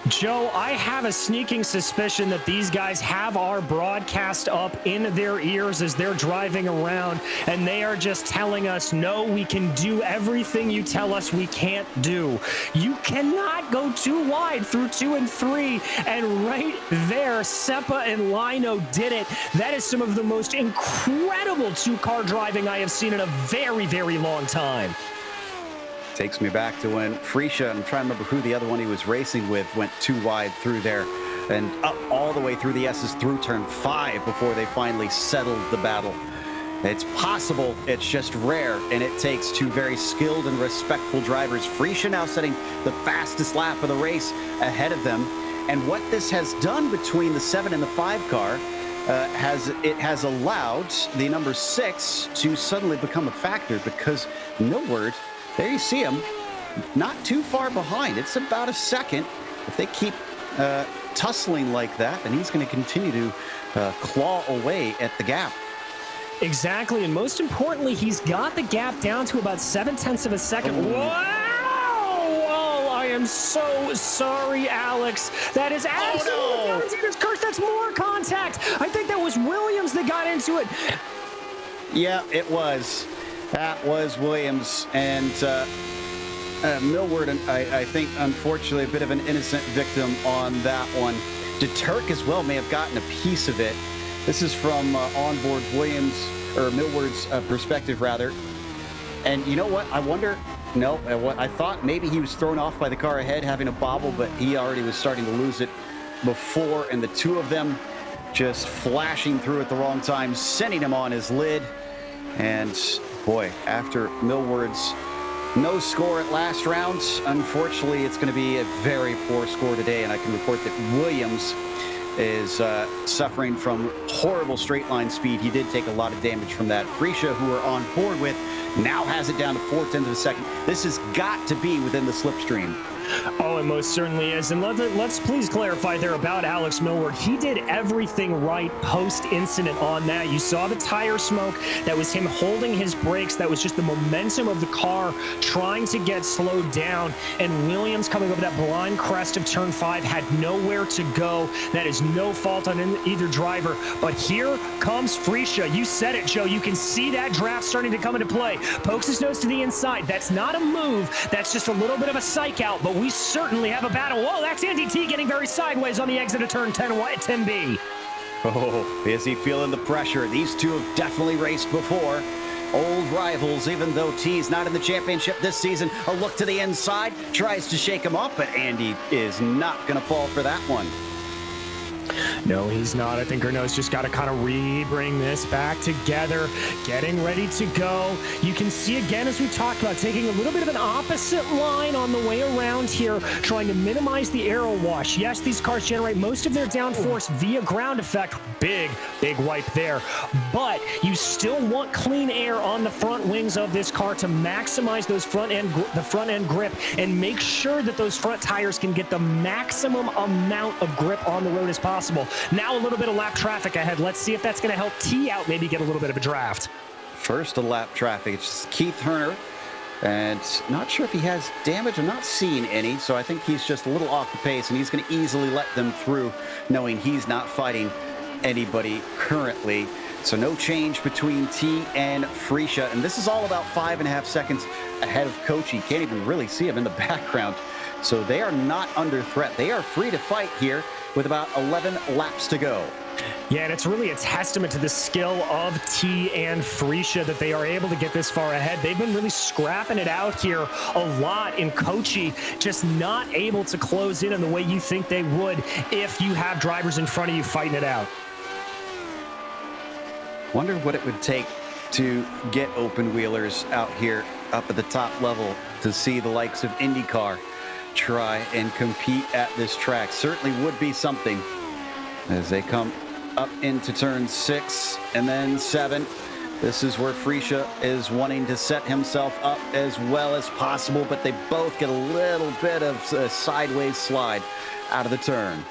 Joe, I have a sneaking suspicion that these guys have our broadcast up in their ears as they're driving around, and they are just telling us, no, we can do everything you tell us we can't do. You cannot go too wide through 2 and 3, and right there, Seppa and Lino did it. That is some of the most incredible 2-car driving I have seen in a very, very long time. Takes me back to when Freesia, I'm trying to remember who the other one he was racing with, went too wide through there and up all the way through the S's through turn 5 before they finally settled the battle. It's possible, it's just rare, and it takes 2 very skilled and respectful drivers. Freesia now setting the fastest lap of the race ahead of them. And what this has done between the 7 and the 5 car has allowed the number 6 to suddenly become a factor, because no word. There you see him, not too far behind. It's about a second. If they keep tussling like that, then he's going to continue to claw away at the gap. Exactly, and most importantly, he's got the gap down to about 0.7 of a second. Ooh. Wow! am so sorry, Alex. That is absolutely this curse. That's more contact. I think that was Williams that got into it. Yeah, it was. That was Williams. And Millward, I think, unfortunately, a bit of an innocent victim on that one. DeTurk as well may have gotten a piece of it. This is from onboard Williams, or Millward's perspective, rather. And you know what? I wonder, no, I thought maybe he was thrown off by the car ahead having a bobble, but he already was starting to lose it before. And the two of them just flashing through at the wrong time, sending him on his lid. And boy, after Millward's no score at last round, unfortunately, it's going to be a very poor score today. And I can report that Williams is suffering from horrible straight line speed. He did take a lot of damage from that. Freesia, who we're on board with, now has it down to 0.4 of a second. This has got to be within the slipstream. Oh, it most certainly is. And let's please clarify there about Alex Millward. He did everything right post-incident on that. You saw the tire smoke. That was him holding his brakes. That was just the momentum of the car trying to get slowed down. And Williams, coming over that blind crest of turn 5, had nowhere to go. That is no fault on either driver. But here comes Freesia. You said it, Joe. You can see that draft starting to come into play. Pokes his nose to the inside. That's not a move. That's just a little bit of a psych out. But we certainly have a battle. Whoa, that's Andy T getting very sideways on the exit of turn 10B. Oh, is he feeling the pressure? These two have definitely raced before. Old rivals, even though T's not in the championship this season. A look to the inside, tries to shake him off, but Andy is not going to fall for that one. No, he's not. I think Gernot's just got to kind of re-bring this back together, getting ready to go. You can see again, as we've talked about, taking a little bit of an opposite line on the way around here, trying to minimize the aero wash. Yes, these cars generate most of their downforce via ground effect. Big wipe there. But you still want clean air on the front wings of this car to maximize those the front end grip and make sure that those front tires can get the maximum amount of grip on the road as possible. Now a little bit of lap traffic ahead. Let's see if that's going to help T out, maybe get a little bit of a draft. First, a lap traffic. It's Keith Herner, and not sure if he has damage. I'm not seeing any, so I think he's just a little off the pace, and he's going to easily let them through, knowing he's not fighting anybody currently. So no change between T and Freesia, and this is all about 5.5 seconds ahead of Kochi. Can't even really see him in the background. So they are not under threat. They are free to fight here with about 11 laps to go. Yeah, and it's really a testament to the skill of T and Freesia that they are able to get this far ahead. They've been really scrapping it out here a lot in Kochi, just not able to close in the way you think they would if you have drivers in front of you fighting it out. Wonder what it would take to get open wheelers out here up at the top level to see the likes of IndyCar try and compete at this track. Certainly would be something as they come up into turn 6 and then 7. This is where Freesia is wanting to set himself up as well as possible, but they both get a little bit of a sideways slide out of the turn.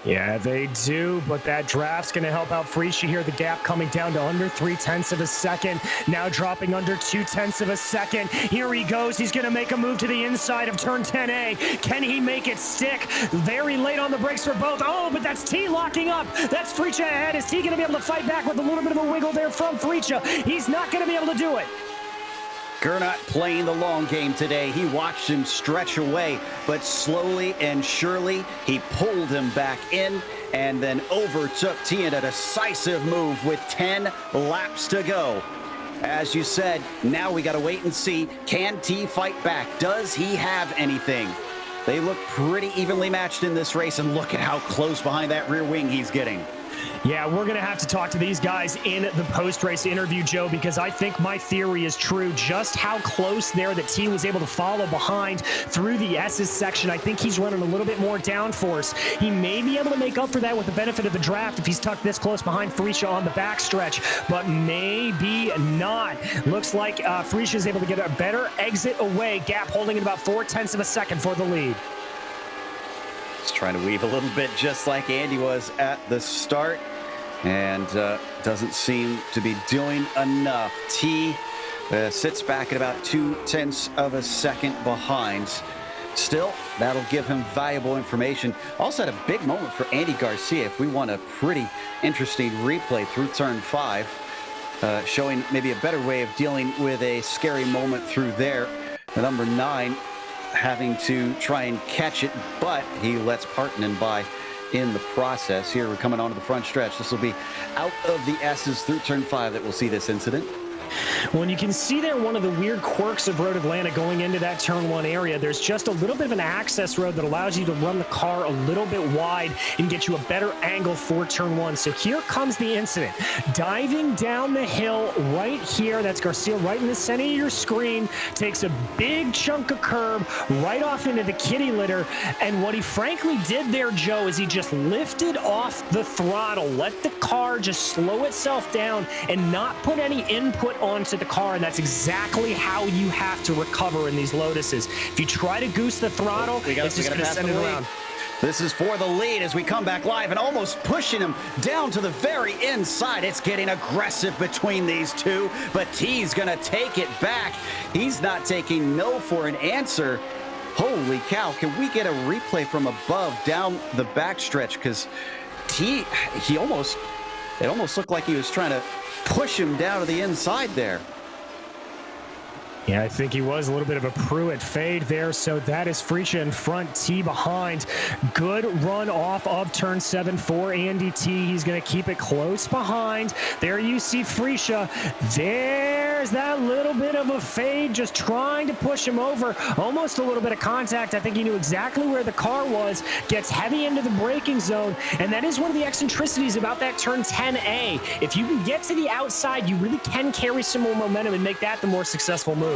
Yeah, they do, but that draft's going to help out Freesia here. The gap coming down to under 0.3 of a second, now dropping under 0.2 of a second. Here he goes. He's going to make a move to the inside of turn 10A. Can he make it stick? Very late on the brakes for both. Oh, but that's T locking up. That's Freesia ahead. Is T going to be able to fight back with a little bit of a wiggle there from Freesia? He's not going to be able to do it. Gernot playing the long game today. He watched him stretch away, but slowly and surely he pulled him back in and then overtook T in a decisive move with 10 laps to go. As you said, now we got to wait and see. Can T fight back? Does he have anything? They look pretty evenly matched in this race, and look at how close behind that rear wing he's getting. Yeah, we're going to have to talk to these guys in the post-race interview, Joe, because I think my theory is true. Just how close there that T was able to follow behind through the S's section. I think he's running a little bit more downforce. He may be able to make up for that with the benefit of the draft if he's tucked this close behind Freesia on the backstretch, but maybe not. Looks like Freesia is able to get a better exit away. Gap holding at about 0.4 of a second for the lead. He's trying to weave a little bit just like Andy was at the start, and doesn't seem to be doing enough. T sits back at about 0.2 of a second behind. Still, that'll give him valuable information. Also had a big moment for Andy Garcia. If we want a pretty interesting replay through turn 5, showing maybe a better way of dealing with a scary moment through there. The number 9 having to try and catch it, but he lets Partanen by in the process. Here we're coming onto the front stretch. This will be out of the S's through turn 5 that we'll see this incident. Well, and you can see there one of the weird quirks of Road Atlanta going into that turn 1 area. There's just a little bit of an access road that allows you to run the car a little bit wide and get you a better angle for turn 1. So here comes the incident. Diving down the hill right here. That's Garcia right in the center of your screen. Takes a big chunk of curb right off into the kitty litter. And what he frankly did there, Joe, is he just lifted off the throttle, let the car just slow itself down and not put any input onto the car, and that's exactly how you have to recover in these Lotuses. If you try to goose the throttle, it's just going to send it around. This is for the lead as we come back live and almost pushing him down to the very inside. It's getting aggressive between these two, but T's going to take it back. He's not taking no for an answer. Holy cow, can we get a replay from above down the backstretch? Because it almost looked like he was trying to push him down to the inside there. Yeah, I think he was a little bit of a Pruitt fade there. So that is Freisha in front, T behind. Good run off of turn 7 for Andy T. He's going to keep it close behind. There you see Freisha. There's that little bit of a fade, just trying to push him over. Almost a little bit of contact. I think he knew exactly where the car was. Gets heavy into the braking zone. And that is one of the eccentricities about that turn 10A. If you can get to the outside, you really can carry some more momentum and make that the more successful move.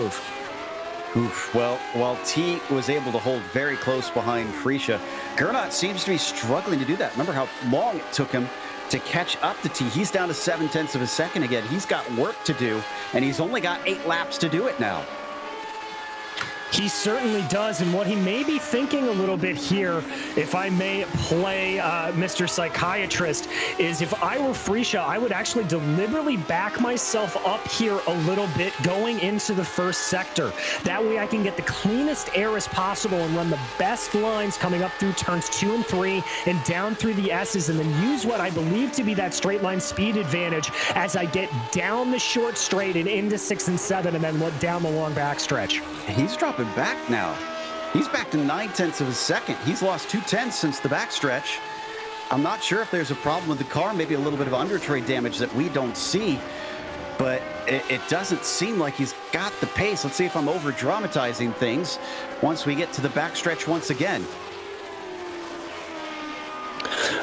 Oof. Well, while T was able to hold very close behind Freisha, Gernot seems to be struggling to do that. Remember how long it took him to catch up to T. He's down to 0.7 of a second again. He's got work to do, and he's only got 8 laps to do it now. He certainly does, and what he may be thinking a little bit here, if I may play Mr. Psychiatrist, is if I were Freisha, I would actually deliberately back myself up here a little bit going into the first sector. That way I can get the cleanest air as possible and run the best lines coming up through turns 2 and 3 and down through the S's, and then use what I believe to be that straight line speed advantage as I get down the short straight and into 6 and 7 and then down the long backstretch. He's dropping back now. He's back to 0.9 of a second. He's lost 0.2 since the backstretch. I'm not sure if there's a problem with the car, maybe a little bit of undertrade damage that we don't see, but it doesn't seem like he's got the pace. Let's see if I'm over dramatizing things once we get to the backstretch once again.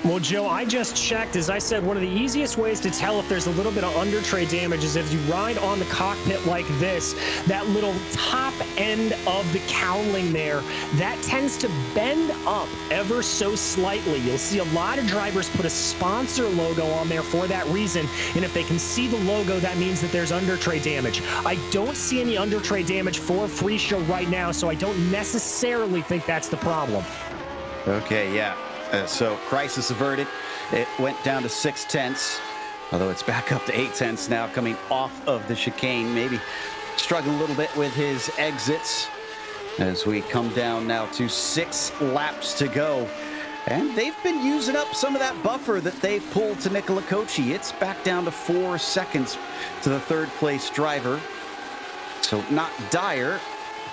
Well, Joe, I just checked. As I said, one of the easiest ways to tell if there's a little bit of undertrade damage is if you ride on the cockpit like this, that little top end of the cowling there, that tends to bend up ever so slightly. You'll see a lot of drivers put a sponsor logo on there for that reason, and if they can see the logo, that means that there's undertrade damage. I don't see any undertrade damage for Freisha right now, so I don't necessarily think that's the problem. Okay, yeah. So crisis averted. It went down to 0.6, although it's back up to 0.8 now coming off of the chicane. Maybe struggling a little bit with his exits as we come down now to 6 laps to go. And they've been using up some of that buffer that they pulled to Nicola Cocci. It's back down to 4 seconds to the third place driver. So not dire,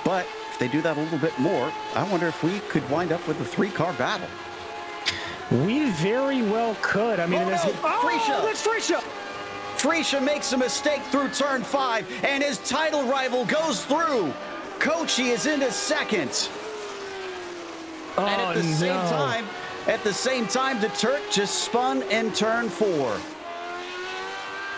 but if they do that a little bit more, I wonder if we could wind up with a 3-car battle. We very well could. I mean, Freisha! That's Freisha! Freisha makes a mistake through turn 5, and his title rival goes through. Cocci is into second. Oh, and at the same time, the Turk just spun in turn 4.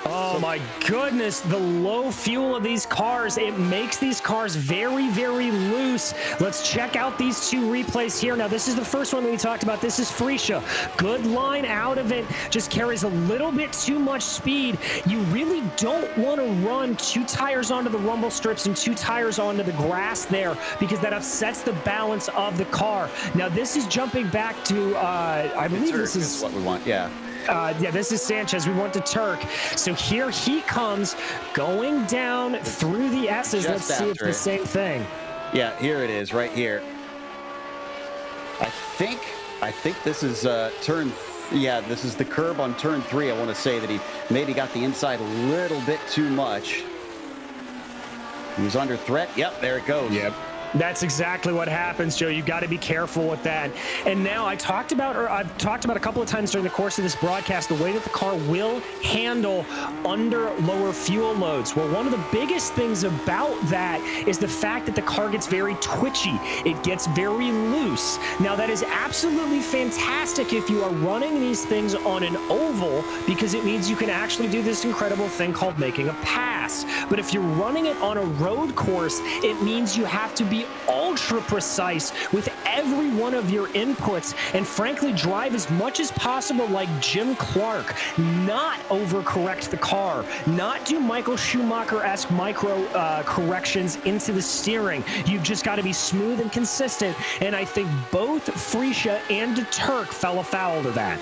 Oh my goodness, the low fuel of these cars, it makes these cars very, very loose. Let's check out these 2 replays here. Now, this is the first one that we talked about. This is Freisha. Good line out of it, just carries a little bit too much speed. You really don't want to run 2 tires onto the rumble strips and 2 tires onto the grass there, because that upsets the balance of the car. Now, this is jumping back to, I believe this is what we want, yeah. This is Sanchez. We want the Turk. So here he comes going down through the S's. Let's see if it's the same thing. Yeah, here it is right here. think this is turn. Yeah, this is the curb on turn 3. I want to say that he maybe got the inside a little bit too much. He was under threat. Yep, there it goes. Yep. That's exactly what happens, Joe. You've got to be careful with that. And now I've talked about a couple of times during the course of this broadcast the way that the car will handle under lower fuel loads. Well, one of the biggest things about that is the fact that the car gets very twitchy. It gets very loose. Now, that is absolutely fantastic if you are running these things on an oval, because it means you can actually do this incredible thing called making a pass. But if you're running it on a road course, it means you have to be ultra precise with every one of your inputs, and frankly drive as much as possible like Jim Clark, not overcorrect the car, not do Michael Schumacher-esque micro corrections into the steering. You've just got to be smooth and consistent, and I think both Freesia and de Turk fell afoul to that.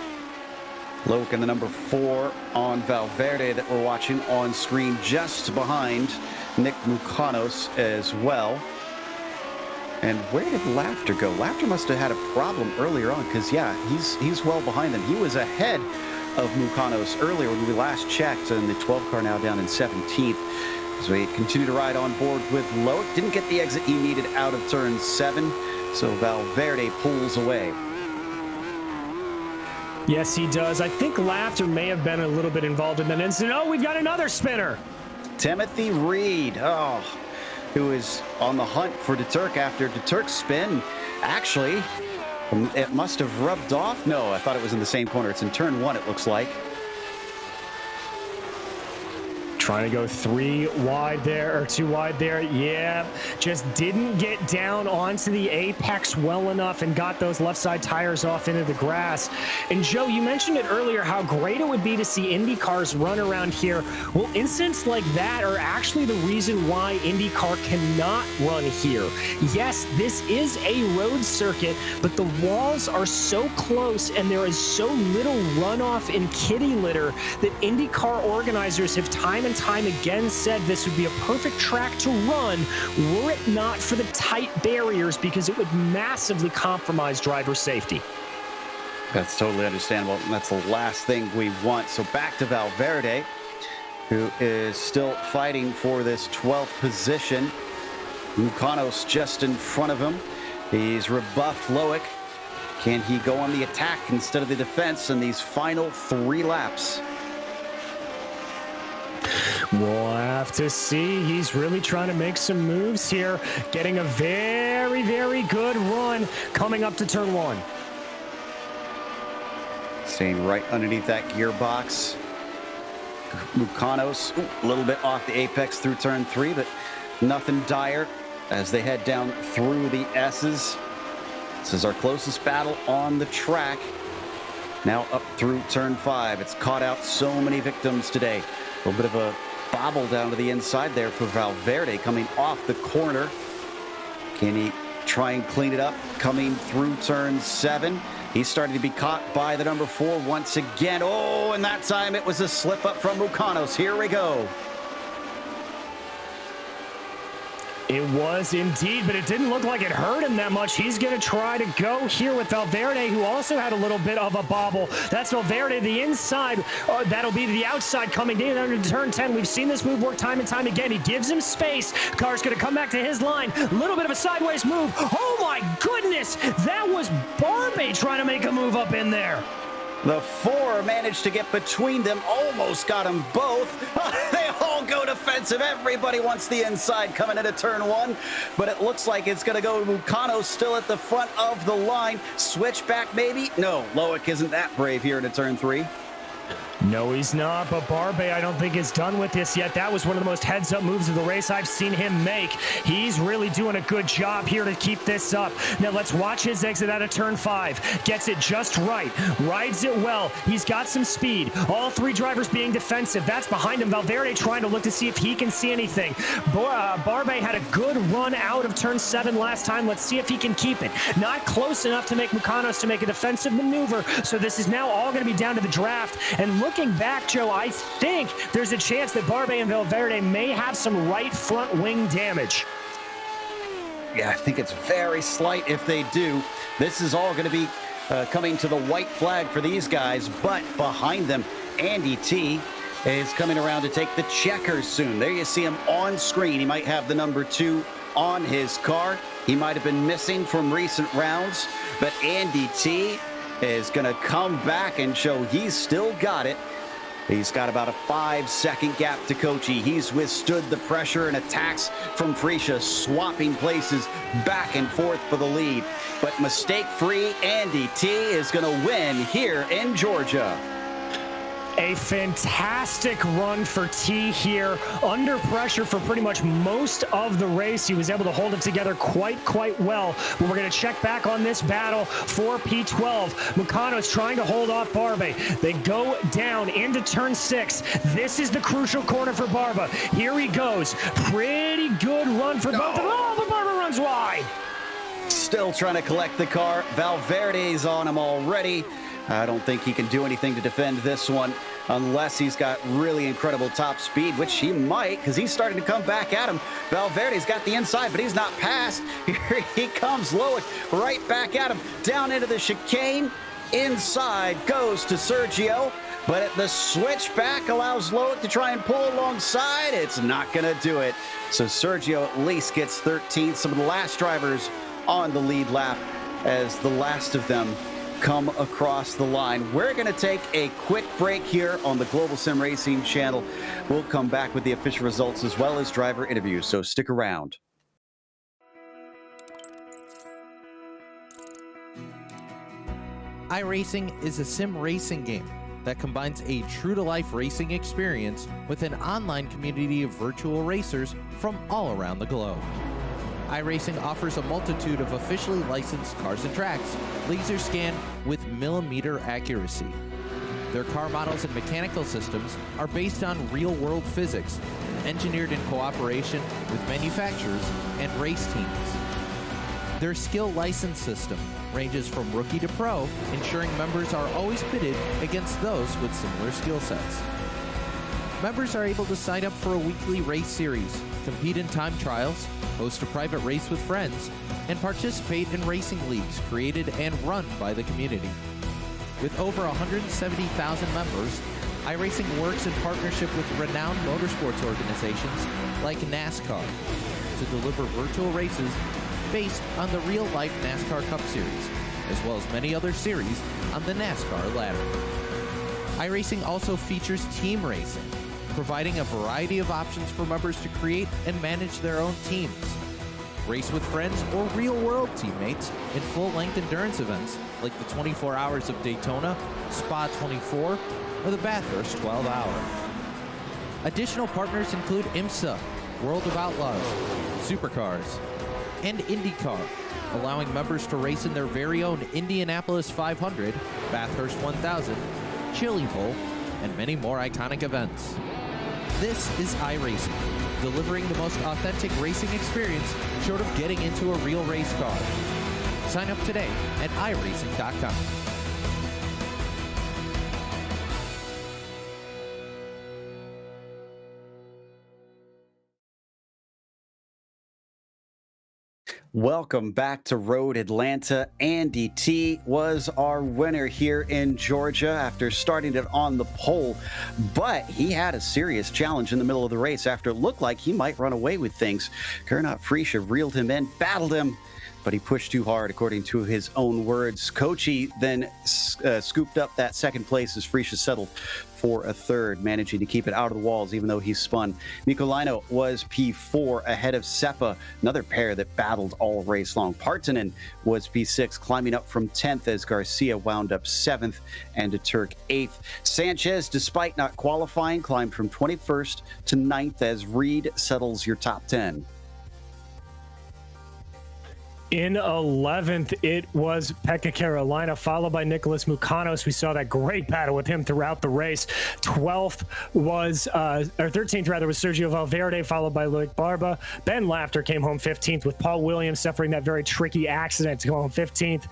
Loke in the number 4 on Valverde that we're watching on screen, just behind Nick Mucanos as well. And where did Laughter go? Laughter must have had a problem earlier on, because, yeah, he's well behind them. He was ahead of Mucanos earlier when we last checked, and the 12 car now down in 17th. As we continue to ride on board with Loic. Didn't get the exit he needed out of turn 7, so Valverde pulls away. Yes, he does. I think Laughter may have been a little bit involved in that incident. Oh, we've got another spinner. Timothy Reed. Oh, who is on the hunt for de Turk after de Turk's spin. Actually, it must have rubbed off. No, I thought it was in the same corner. It's in turn 1, it looks like. Trying to go 3 wide there, or 2 wide there. Yeah, just didn't get down onto the apex well enough and got those left side tires off into the grass. And Joe, you mentioned it earlier, how great it would be to see Indy cars run around here. Well, incidents like that are actually the reason why IndyCar cannot run here. Yes, this is a road circuit, but the walls are so close and there is so little runoff and kitty litter that IndyCar organizers have time and time again said this would be a perfect track to run were it not for the tight barriers, because it would massively compromise driver safety. That's totally understandable. And that's the last thing we want. So back to Valverde, who is still fighting for this 12th position. Mucanos just in front of him. He's rebuffed Loic. Can he go on the attack instead of the defense in these final 3 laps? We'll have to see. He's really trying to make some moves here, getting a very, very good run coming up to turn 1. Staying right underneath that gearbox. Mucanos, a little bit off the apex through turn 3, but nothing dire as they head down through the S's. This is our closest battle on the track. Now up through turn 5. It's caught out so many victims today. A little bit of a bobble down to the inside there for Valverde coming off the corner. Can he try and clean it up coming through turn 7? He's starting to be caught by the number 4 once again. Oh, and that time it was a slip up from Mucanos. Here we go. It was indeed, but it didn't look like it hurt him that much. He's going to try to go here with Valverde, who also had a little bit of a bobble. That's Valverde, the inside. That'll be the outside coming down under turn 10. We've seen this move work time and time again. He gives him space. Car's going to come back to his line. A little bit of a sideways move. Oh, my goodness. That was Barbe trying to make a move up in there. The 4 managed to get between them, almost got them both. They all go defensive. Everybody wants the inside coming into turn 1, but it looks like it's going to go to Mucanos still at the front of the line. Switchback maybe? No, Loic isn't that brave here into turn 3. No, he's not, but Barbe, I don't think is done with this yet. That was one of the most heads-up moves of the race I've seen him make. He's really doing a good job here to keep this up. Now let's watch his exit out of turn 5. Gets it just right. Rides it well. He's got some speed. All 3 drivers being defensive. That's behind him. Valverde trying to look to see if he can see anything. Barbe had a good run out of turn 7 last time. Let's see if he can keep it. Not close enough to make Mucanos to make a defensive maneuver, so this is now all going to be down to the draft. And looking back, Joe, I think there's a chance that Barbe and Valverde may have some right front wing damage. Yeah, I think it's very slight if they do. This is all going to be coming to the white flag for these guys, but behind them, Andy T is coming around to take the checkers soon. There you see him on screen. He might have the number 2 on his car. He might have been missing from recent rounds, but Andy T is going to come back and show he's still got it. He's got about a 5-second gap to Kochi. He's withstood the pressure and attacks from Freesia, swapping places back and forth for the lead. But mistake-free Andy T is going to win here in Georgia. A fantastic run for T here, under pressure for pretty much most of the race. He was able to hold it together quite well. But we're going to check back on this battle for P12. Mukano's trying to hold off Barbe. They go down into turn 6. This is the crucial corner for Barba. Here he goes. Pretty good run for Barba. Oh, but Barba runs wide. Still trying to collect the car. Valverde's on him already. I don't think he can do anything to defend this one unless he's got really incredible top speed, which he might, because he's starting to come back at him. Valverde's got the inside, but he's not past. Here he comes, Loic, right back at him, down into the chicane. Inside goes to Sergio, but the switchback allows Loic to try and pull alongside. It's not going to do it. So Sergio at least gets 13th. Some of the last drivers on the lead lap as the last of them come across the line. We're going to take a quick break here on the Global SimRacing Channel. We'll come back with the official results as well as driver interviews, so stick around. iRacing is a sim racing game that combines a true-to-life racing experience with an online community of virtual racers from all around the globe. iRacing offers a multitude of officially licensed cars and tracks, laser scanned with millimeter accuracy. Their car models and mechanical systems are based on real-world physics, engineered in cooperation with manufacturers and race teams. Their skill license system ranges from rookie to pro, ensuring members are always pitted against those with similar skill sets. Members are able to sign up for a weekly race series, compete in time trials, host a private race with friends, and participate in racing leagues created and run by the community. With over 170,000 members, iRacing works in partnership with renowned motorsports organizations like NASCAR to deliver virtual races based on the real-life NASCAR Cup Series, as well as many other series on the NASCAR ladder. iRacing also features team racing, providing a variety of options for members to create and manage their own teams. Race with friends or real-world teammates in full-length endurance events like the 24 Hours of Daytona, Spa 24, or the Bathurst 12 Hour. Additional partners include IMSA, World of Outlaws, Supercars, and IndyCar, allowing members to race in their very own Indianapolis 500, Bathurst 1000, Chili Bowl, and many more iconic events. This is iRacing, delivering the most authentic racing experience short of getting into a real race car. Sign up today at iRacing.com. Welcome back to Road Atlanta. Andy T was our winner here in Georgia after starting it on the pole, but he had a serious challenge in the middle of the race after it looked like he might run away with things. Gernot Freesia reeled him in, battled him, but he pushed too hard, according to his own words. Kochi then scooped up that second place as Freesia settled for a third, managing to keep it out of the walls even though he spun. Nicolino was P4 ahead of Seppa, another pair that battled all race long. Partanen was P6, climbing up from 10th as Garcia wound up 7th and Turk 8th. Sanchez, despite not qualifying, climbed from 21st to 9th as Reed settles your top 10. In 11th, it was Pekka Carolina, followed by Nicholas Mukanos. We saw that great battle with him throughout the race. 12th was, or 13th rather, was Sergio Valverde, followed by Loic Barba. Ben Lafter came home 15th, with Paul Williams suffering that very tricky accident to go home 15th.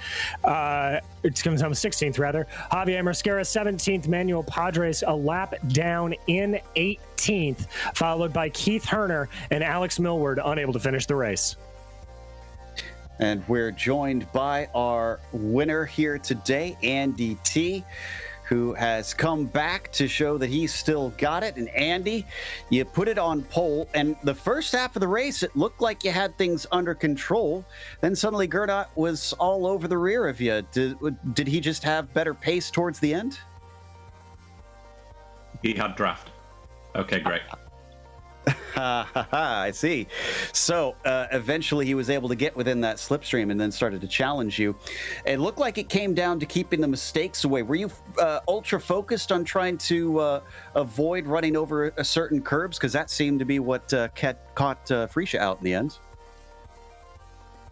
It comes home 16th rather. Javier Mosquera 17th. Manuel Padres a lap down in 18th, followed by Keith Herner and Alex Millward, unable to finish the race. And we're joined by our winner here today, Andy T, who has come back to show that he's still got it. And Andy, you put it on pole, and the first half of the race, it looked like you had things under control. Then suddenly Gernot was all over the rear of you. Did he just have better pace towards the end? He had draft. Okay, great. I see. So eventually he was able to get within that slipstream and then started to challenge you. It looked like it came down to keeping the mistakes away. Were you ultra focused on trying to avoid running over a certain curbs? Because that seemed to be what caught Freesia out in the end.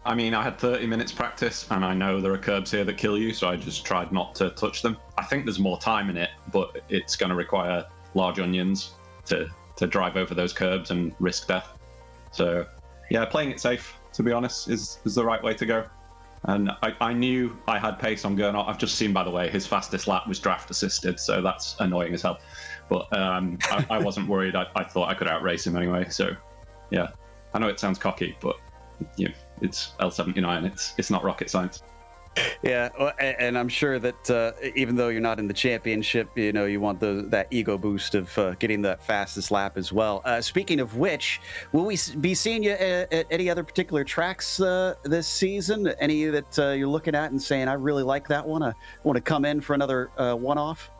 I mean, I had 30 minutes practice, and I know there are curbs here that kill you, so I just tried not to touch them. I think there's more time in it, but it's going to require large onions to drive over those curbs and risk death. So, yeah, playing it safe, to be honest, is the right way to go. And I knew I had pace on Gernot. I've just seen, by the way, his fastest lap was draft assisted, so that's annoying as hell. But I wasn't worried. I thought I could outrace him anyway. So, yeah, I know it sounds cocky, but yeah, it's L79. It's not rocket science. Yeah, and I'm sure that even though you're not in the championship, you know, you want that ego boost of getting that fastest lap as well. Speaking of which, will we be seeing you at any other particular tracks this season? Any that you're looking at and saying, I really like that one, I want to come in for another one-off?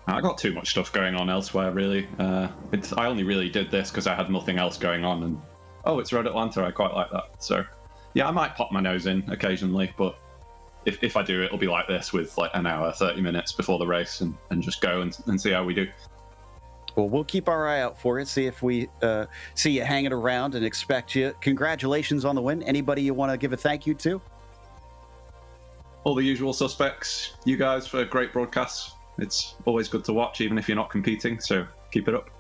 I got too much stuff going on elsewhere, really. I only really did this because I had nothing else going on, and it's Road Atlanta, I quite like that. So yeah, I might pop my nose in occasionally, but if I do, it'll be like this with like an hour, 30 minutes before the race and just go and see how we do. Well, we'll keep our eye out for it, see if we see you hanging around and expect you. Congratulations on the win. Anybody you want to give a thank you to? All the usual suspects, you guys, for great broadcasts. It's always good to watch, even if you're not competing, so keep it up.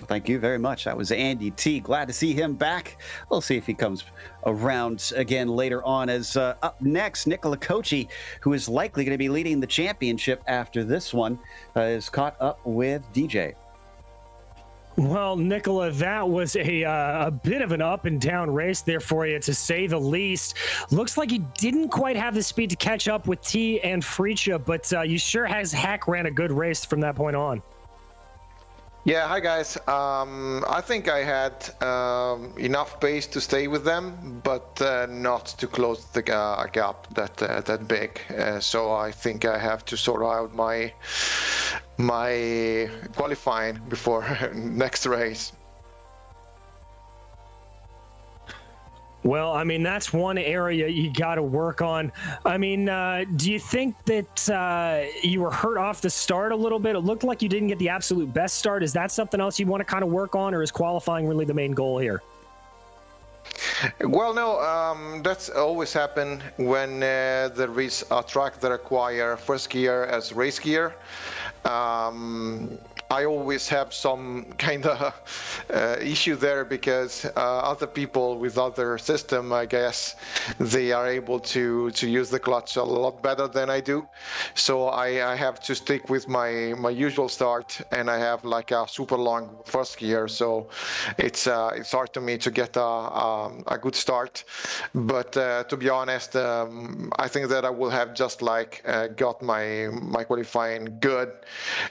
Thank you very much. That was Andy T. Glad to see him back. We'll see if he comes around again later on. As up next, Nicola Kochi, who is likely going to be leading the championship after this one, is caught up with DJ. Well, Nicola, that was a bit of an up and down race there for you, to say the least. Looks like you didn't quite have the speed to catch up with T and Freesia, but you sure as heck ran a good race from that point on. Yeah, hi guys. I think I had enough pace to stay with them, but not to close the gap that big. So I think I have to sort out my qualifying before next race. Well, I mean, that's one area you got to work on. I mean, do you think that you were hurt off the start a little bit? It looked like you didn't get the absolute best start. Is that something else you want to kind of work on, or is qualifying really the main goal here? Well, no, that's always happen when there is a track that require first gear as race gear. I always have some kind of issue there because other people with other system, I guess, they are able to use the clutch a lot better than I do. So I have to stick with my usual start, and I have like a super long first gear. So it's hard to me to get a good start. But to be honest, I think that I will have just like got my qualifying good.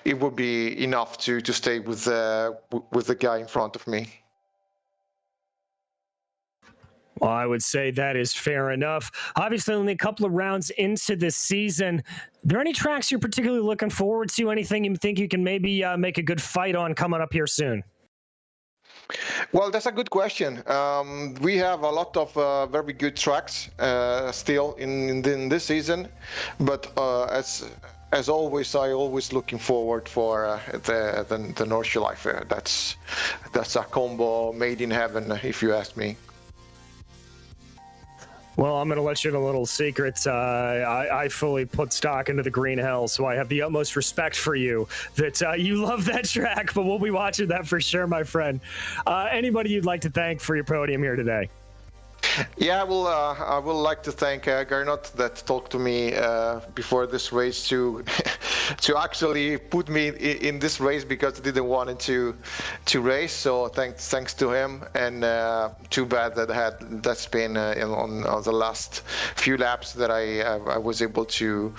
It would be enough to stay with the guy in front of me. Well, I would say that is fair enough. Obviously, only a couple of rounds into the season. Are there any tracks you're particularly looking forward to? Anything you think you can maybe make a good fight on coming up here soon? Well, that's a good question. We have a lot of very good tracks still in this season, but as always, I always looking forward for the North July Fair. That's a combo made in heaven, if you ask me. Well, I'm going to let you in a little secret. I fully put stock into the Green Hell, so I have the utmost respect for you that you love that track, but we'll be watching that for sure, my friend. Anybody you'd like to thank for your podium here today? Yeah, I will like to thank Gernot that talked to me before this race to actually put me in this race because he didn't want to race. So thanks to him, and too bad that that's been on the last few laps that I was able to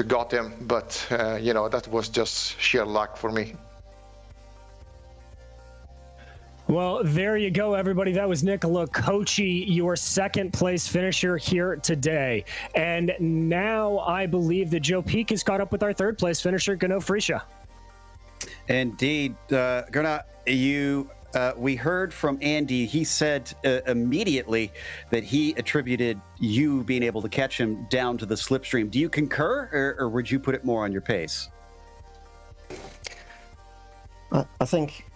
got him, but that was just sheer luck for me. Well, there you go, everybody. That was Nicola Kochi, your second place finisher here today. And now I believe that Joe Peak has caught up with our third place finisher, Gano Frisha. Indeed. Gernot, we heard from Andy. He said immediately that he attributed you being able to catch him down to the slipstream. Do you concur, or would you put it more on your pace? I think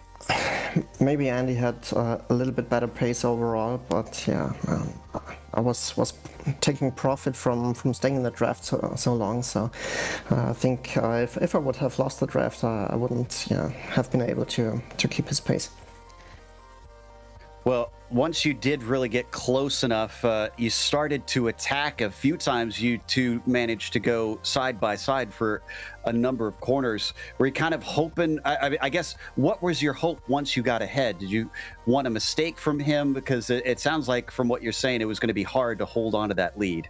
maybe Andy had a little bit better pace overall, but yeah, I was taking profit from staying in the draft so long. So I think if I would have lost the draft, I wouldn't have been able to keep his pace. Well, once you did really get close enough, you started to attack a few times. You two managed to go side by side for a number of corners. Were you kind of hoping, I guess, what was your hope once you got ahead? Did you want a mistake from him? Because it sounds like from what you're saying, it was going to be hard to hold on to that lead.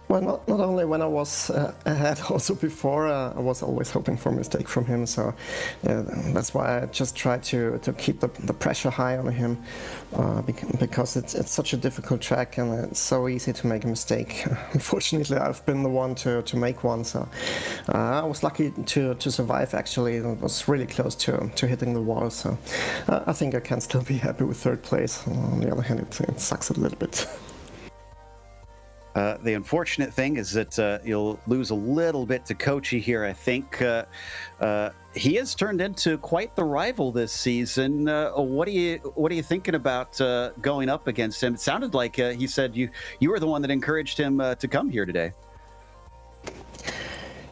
Well, not only when I was ahead, also before, I was always hoping for a mistake from him. So that's why I just tried to keep the pressure high on him, because it's such a difficult track and it's so easy to make a mistake. Unfortunately, I've been the one to make one. So I was lucky to survive, actually. It was really close to hitting the wall. So I think I can still be happy with third place. On the other hand, it sucks a little bit. The unfortunate thing is that you'll lose a little bit to Kochi here, I think. He has turned into quite the rival this season. What are you thinking about going up against him? It sounded like he said you were the one that encouraged him to come here today.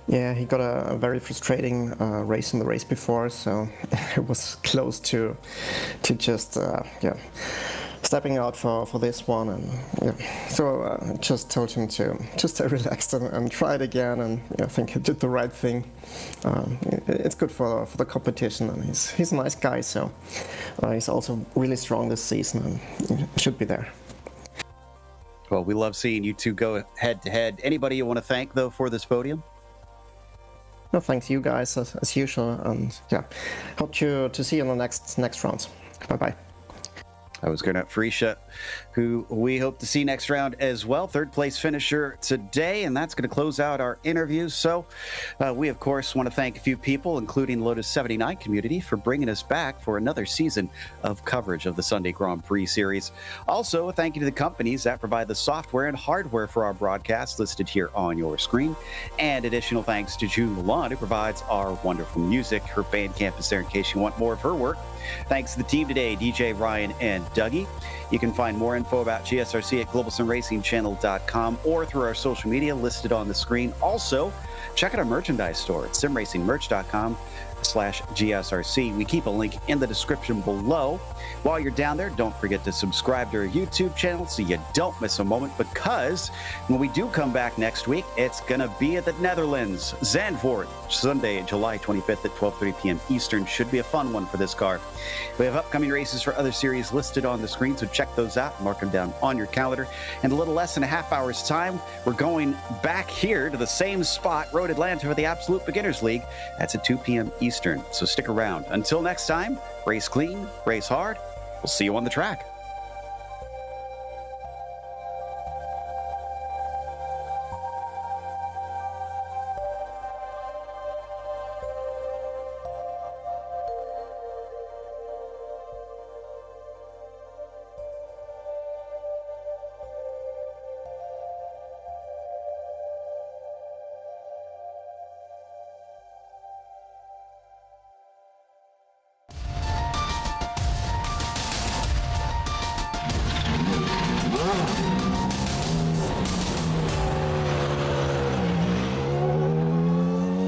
Yeah, he got a very frustrating race in the race before, so it was close to just stepping out for this one, and so I just told him to stay relaxed and try it again, and I think he did the right thing. It's good for the competition, and he's a nice guy, so he's also really strong this season and he should be there. Well, we love seeing you two go head to head. Anybody you want to thank though for this podium? No, thanks you guys as usual, and hope to see you in the next rounds. Bye bye. I was Gernot Frisha, who we hope to see next round as well. Third place finisher today, and that's going to close out our interview. So we, of course, want to thank a few people, including Lotus 79 community, for bringing us back for another season of coverage of the Sunday Grand Prix series. Also, a thank you to the companies that provide the software and hardware for our broadcast listed here on your screen. And additional thanks to June Milan, who provides our wonderful music. Her Bandcamp is there in case you want more of her work. Thanks to the team today, DJ Ryan and Dougie. You can find more info about GSRC at globalsimracingchannel.com or through our social media listed on the screen. Also, check out our merchandise store at simracingmerch.com/GSRC. We keep a link in the description below. While you're down there, don't forget to subscribe to our YouTube channel so you don't miss a moment, because when we do come back next week, it's going to be at the Netherlands, Zandvoort, Sunday, July 25th at 12:30 p.m. Eastern. Should be a fun one for this car. We have upcoming races for other series listed on the screen, so check those out, mark them down on your calendar. In a little less than a half hour's time, we're going back here to the same spot, Road Atlanta, for the Absolute Beginners League. That's at 2 p.m. Eastern, so stick around. Until next time, race clean, race hard. We'll see you on the track. Whoa.